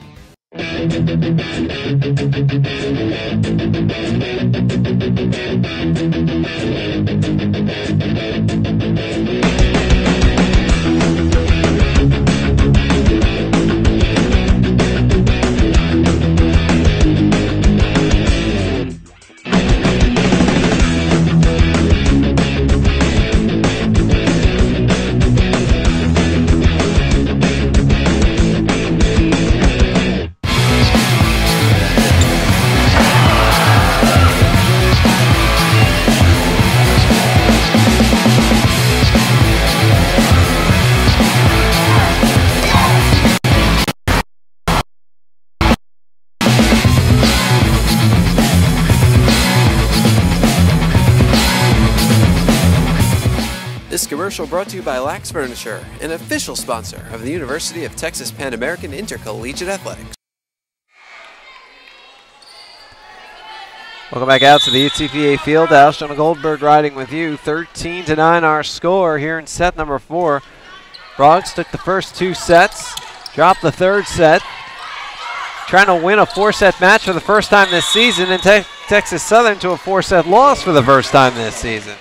This commercial brought to you by Lax Furniture, an official sponsor of the University of Texas Pan American Intercollegiate Athletics. Welcome back out to the UTPA Fieldhouse. Jonah Goldberg riding with you. 13-9 our score here in set number 4. Bronx took the first 2 sets, dropped the 3rd set. Trying to win a 4-set match for the first time this season, and Texas Southern to a 4-set loss for the first time this season.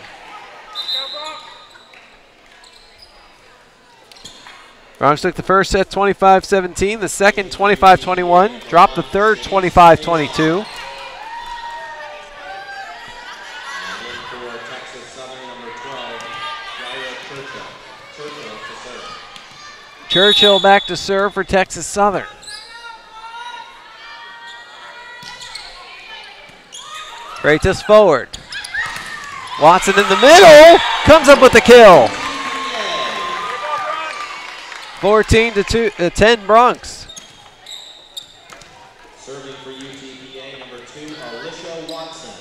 Bronx took the first set 25-17, the second 25-21, dropped the third 25-22. Churchill back to serve for Texas Southern. Freitas forward. Watson in the middle, comes up with the kill. 14-10 Bronx. Serving for UTPA, number 2, Alicia Watson.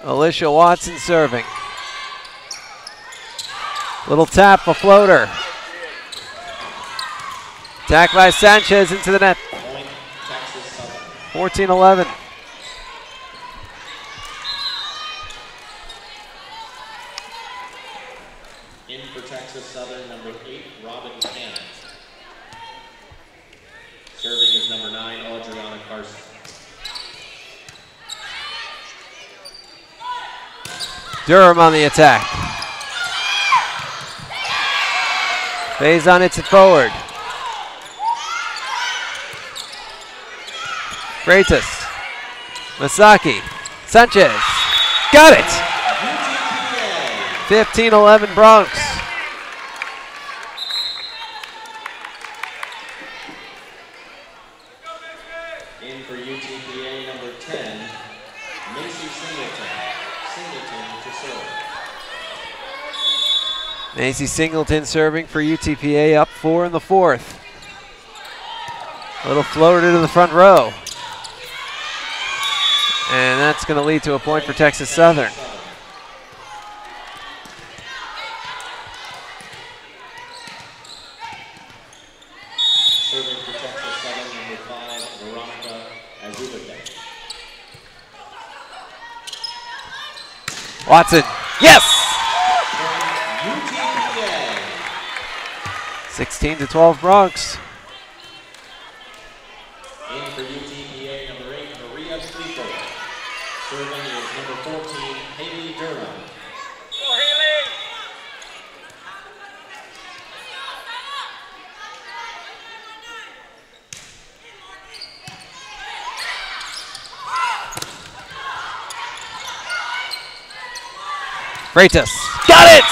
Alicia Watson serving. Little tap, a floater. Attack by Sanchez into the net. 14-11. In for Texas Southern, number 8, Robin Cannon. Serving is number 9, Adriana Carson. Durham on the attack. Faison hits it forward. Freitas. Masaki. Sanchez. Got it! 15-11 Bronx. In for UTPA, number 10, Macy Singleton. Singleton to serve. Macy Singleton serving for UTPA, up 4 in the 4th. A little floater to the front row. And that's going to lead to a point for Texas Southern. Watson. Yes! 16-12 Bronx. In for UTPA, number 8, Maria Sleeper. Serving is number 14, Haley Durham. Freitas. Got it!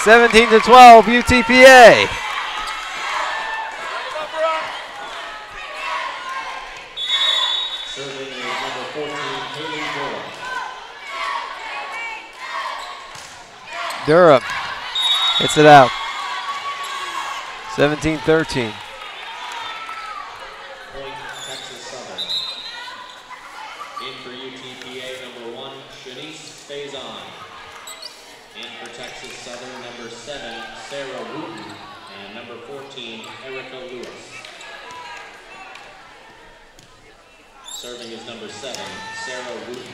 17-12 UTPA. Serving is number 14, Haley Durham. Durham hits it out. 17-13. Point, Texas Southern. In for UTPA, number 1, Shanice Faison. In for Texas Southern, number 7, Sarah Wooten. And number 14, Erica Lewis. Serving is number 7, Sarah Wooten.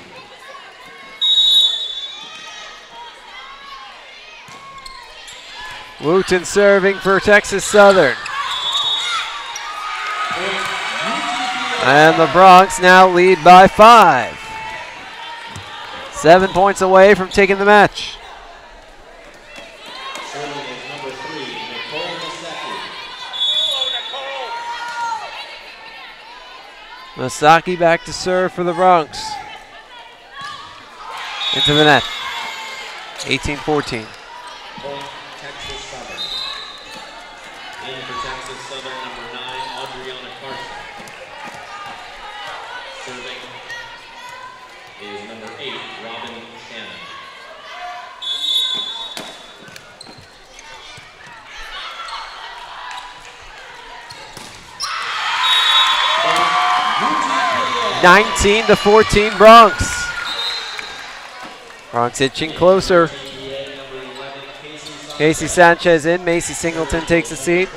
Wooten serving for Texas Southern. And the Bronx now lead by 5. 7 points away from taking the match. Serving is number 3, Nicole Masaki. Masaki back to serve for the Bronx. Into the net. 18-14. Point, Texas Southern. In for Texas Southern, number 9, Adriana Carson. Serving is number 8, Robin Shannon. UTPA. 19-14 Bronx. Bronx itching closer. Casey Sanchez in. Macy Singleton takes a seat.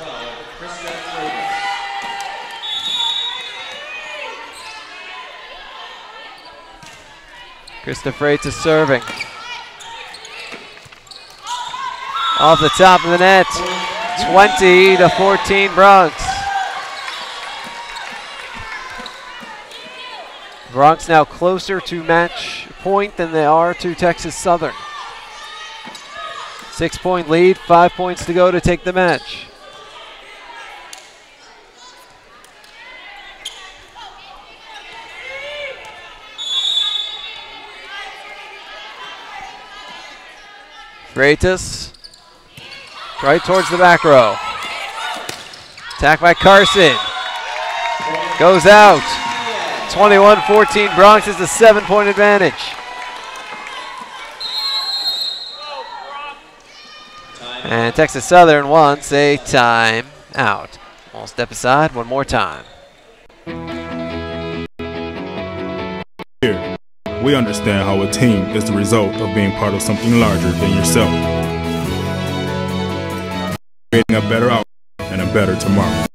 Krista Freitas serving. Off the top of the net. 20-14 Bronx. Bronx now closer to match point than they are to Texas Southern. 6-point lead, 5 points to go to take the match. Freitas, right towards the back row. Attack by Carson. Goes out. 21-14 Bronx is a 7-point advantage. And Texas Southern wants a time out. We'll step aside one more time. Here, we understand how a team is the result of being part of something larger than yourself. Creating a better outcome and a better tomorrow.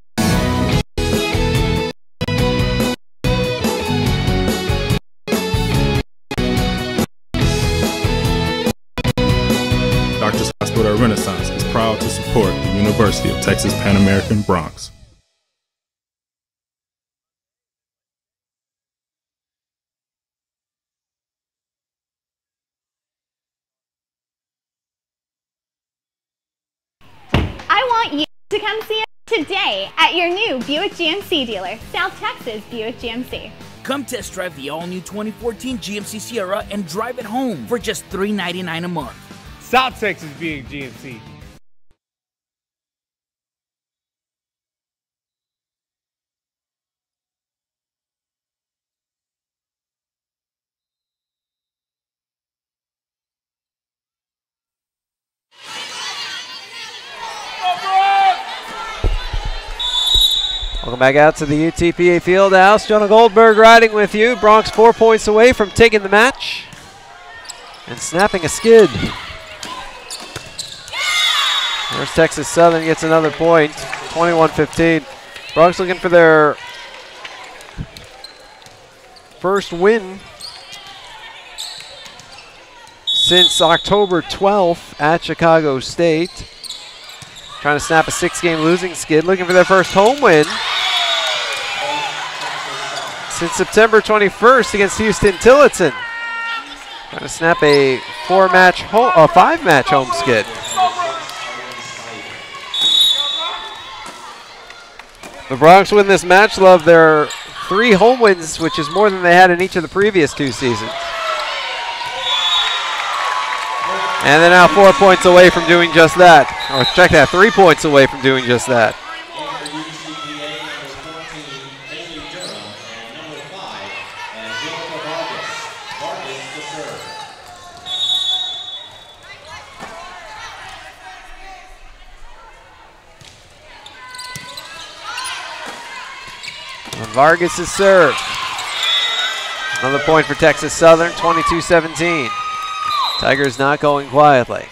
Doctors Hospital Renaissance is proud to support the University of Texas Pan American Bronx. I want you to come see us today at your new Buick GMC dealer, South Texas Buick GMC. Come test drive the all-new 2014 GMC Sierra and drive it home for just $399 a month. South Texas being GMC. Welcome back out to the UTPA Fieldhouse. Jonah Goldberg riding with you. Bronx 4 points away from taking the match and snapping a skid. There's Texas Southern gets another point, 21-15. Bronx looking for their first win since October 12th at Chicago State. Trying to snap a 6-game losing skid, looking for their first home win since September 21st against Houston Tillotson. Trying to snap a 5-match home skid. The Bronx win this match, love their 3 home wins, which is more than they had in each of the previous 2 seasons. And they're now 4 points away from doing just that. Or check that, 3 points away from doing just that. Vargas is served. Another point for Texas Southern, 22-17. Tigers not going quietly.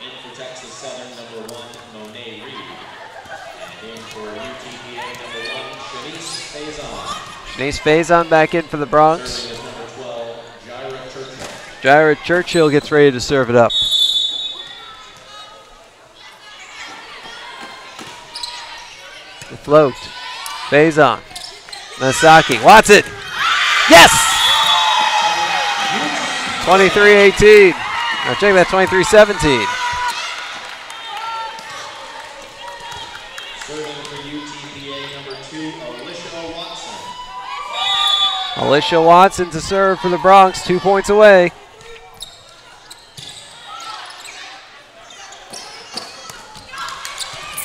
In for Texas Southern, number 1, Monet Reed. And in for UTPA, number 1, Shanice Faison. Shanice Faison back in for the Bronx. Serving as number 12, Jaira Churchill. Jaira Churchill gets ready to serve it up. The float. Faison. Masaki. Watson. Yes! 23-18. Now check that, 23-17. Serving for UTPA, number 2, Alicia Watson. Alicia Watson to serve for the Bronx, 2 points away.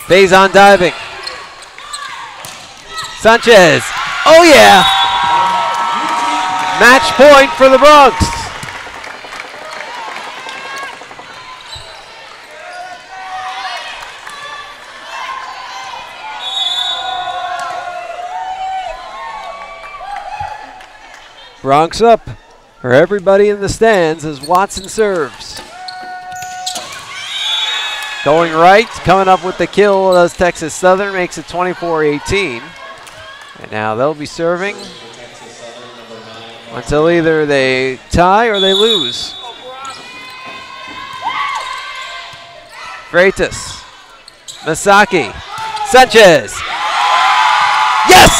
Faison diving. Sanchez. Oh yeah! Match point for the Bronx. Bronx up for everybody in the stands as Watson serves. Going right, coming up with the kill as Texas Southern makes it 24-18. And now they'll be serving until either they tie or they lose. Freitas. Masaki. Sanchez. Yes!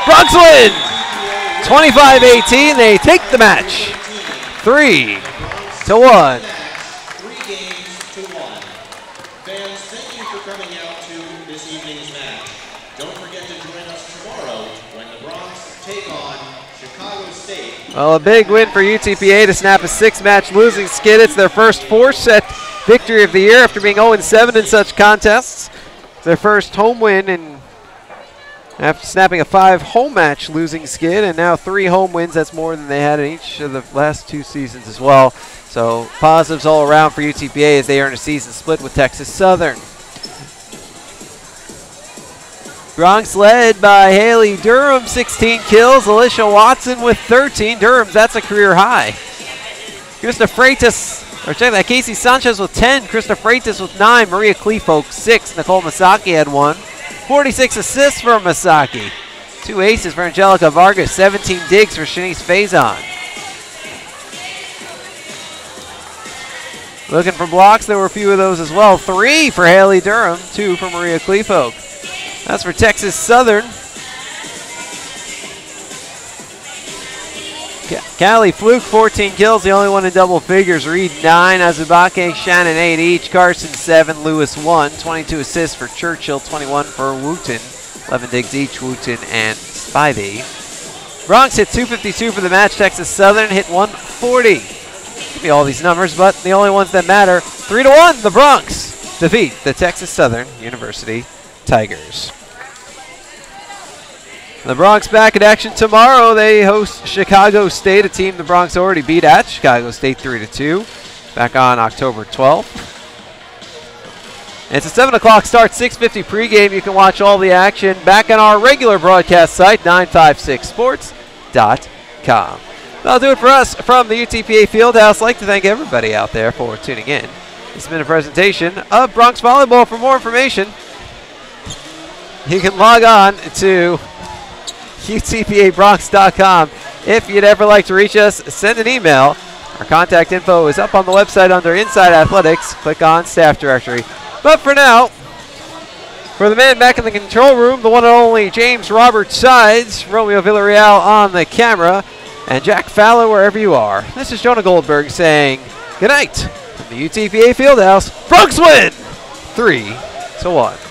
Bronx win! 25-18. They take the match. 3-1. Well, a big win for UTPA to snap a 6-match losing skid. It's their first 4-set victory of the year after being 0-7 in such contests. Their first home win and after snapping a 5 home match losing skid, and now 3 home wins. That's more than they had in each of the last 2 seasons as well. So positives all around for UTPA as they earn a season split with Texas Southern. Bronx led by Haley Durham, 16 kills. Alicia Watson with 13. Durham's, that's a career high. Krista Freitas, or check that, Casey Sanchez with 10. Krista Freitas with 9. Maria Kleefolk, 6. Nicole Masaki had 1. 46 assists for Masaki. 2 aces for Angelica Vargas. 17 digs for Shanice Faison. Looking for blocks, there were a few of those as well. 3 for Haley Durham, 2 for Maria Kleefolk. That's for Texas Southern. Callie Fluke, 14 kills, the only one in double figures. Reed, 9. Azubake, Shannon, 8 each. Carson, 7. Lewis, 1. 22 assists for Churchill, 21 for Wooten. 11 digs each, Wooten and Spivey. Bronx hit 252 for the match. Texas Southern hit 140. Give me all these numbers, but the only ones that matter. 3-1, the Bronx defeat the Texas Southern University Tigers. The Bronx back in action tomorrow. They host Chicago State, a team the Bronx already beat at Chicago State 3-2, back on October 12th. And it's a 7 o'clock start, 6:50 pregame. You can watch all the action back on our regular broadcast site, 956sports.com. That'll do it for us from the UTPA Fieldhouse. I'd like to thank everybody out there for tuning in. This has been a presentation of Bronx Volleyball. For more information, you can log on to UTPABronx.com. If you'd ever like to reach us, send an email. Our contact info is up on the website under Inside Athletics. Click on Staff Directory. But for now, for the man back in the control room, the one and only James Robert Sides, Romeo Villarreal on the camera, and Jack Fowler wherever you are. This is Jonah Goldberg saying good night from the UTPA Fieldhouse. Bronx win 3-1.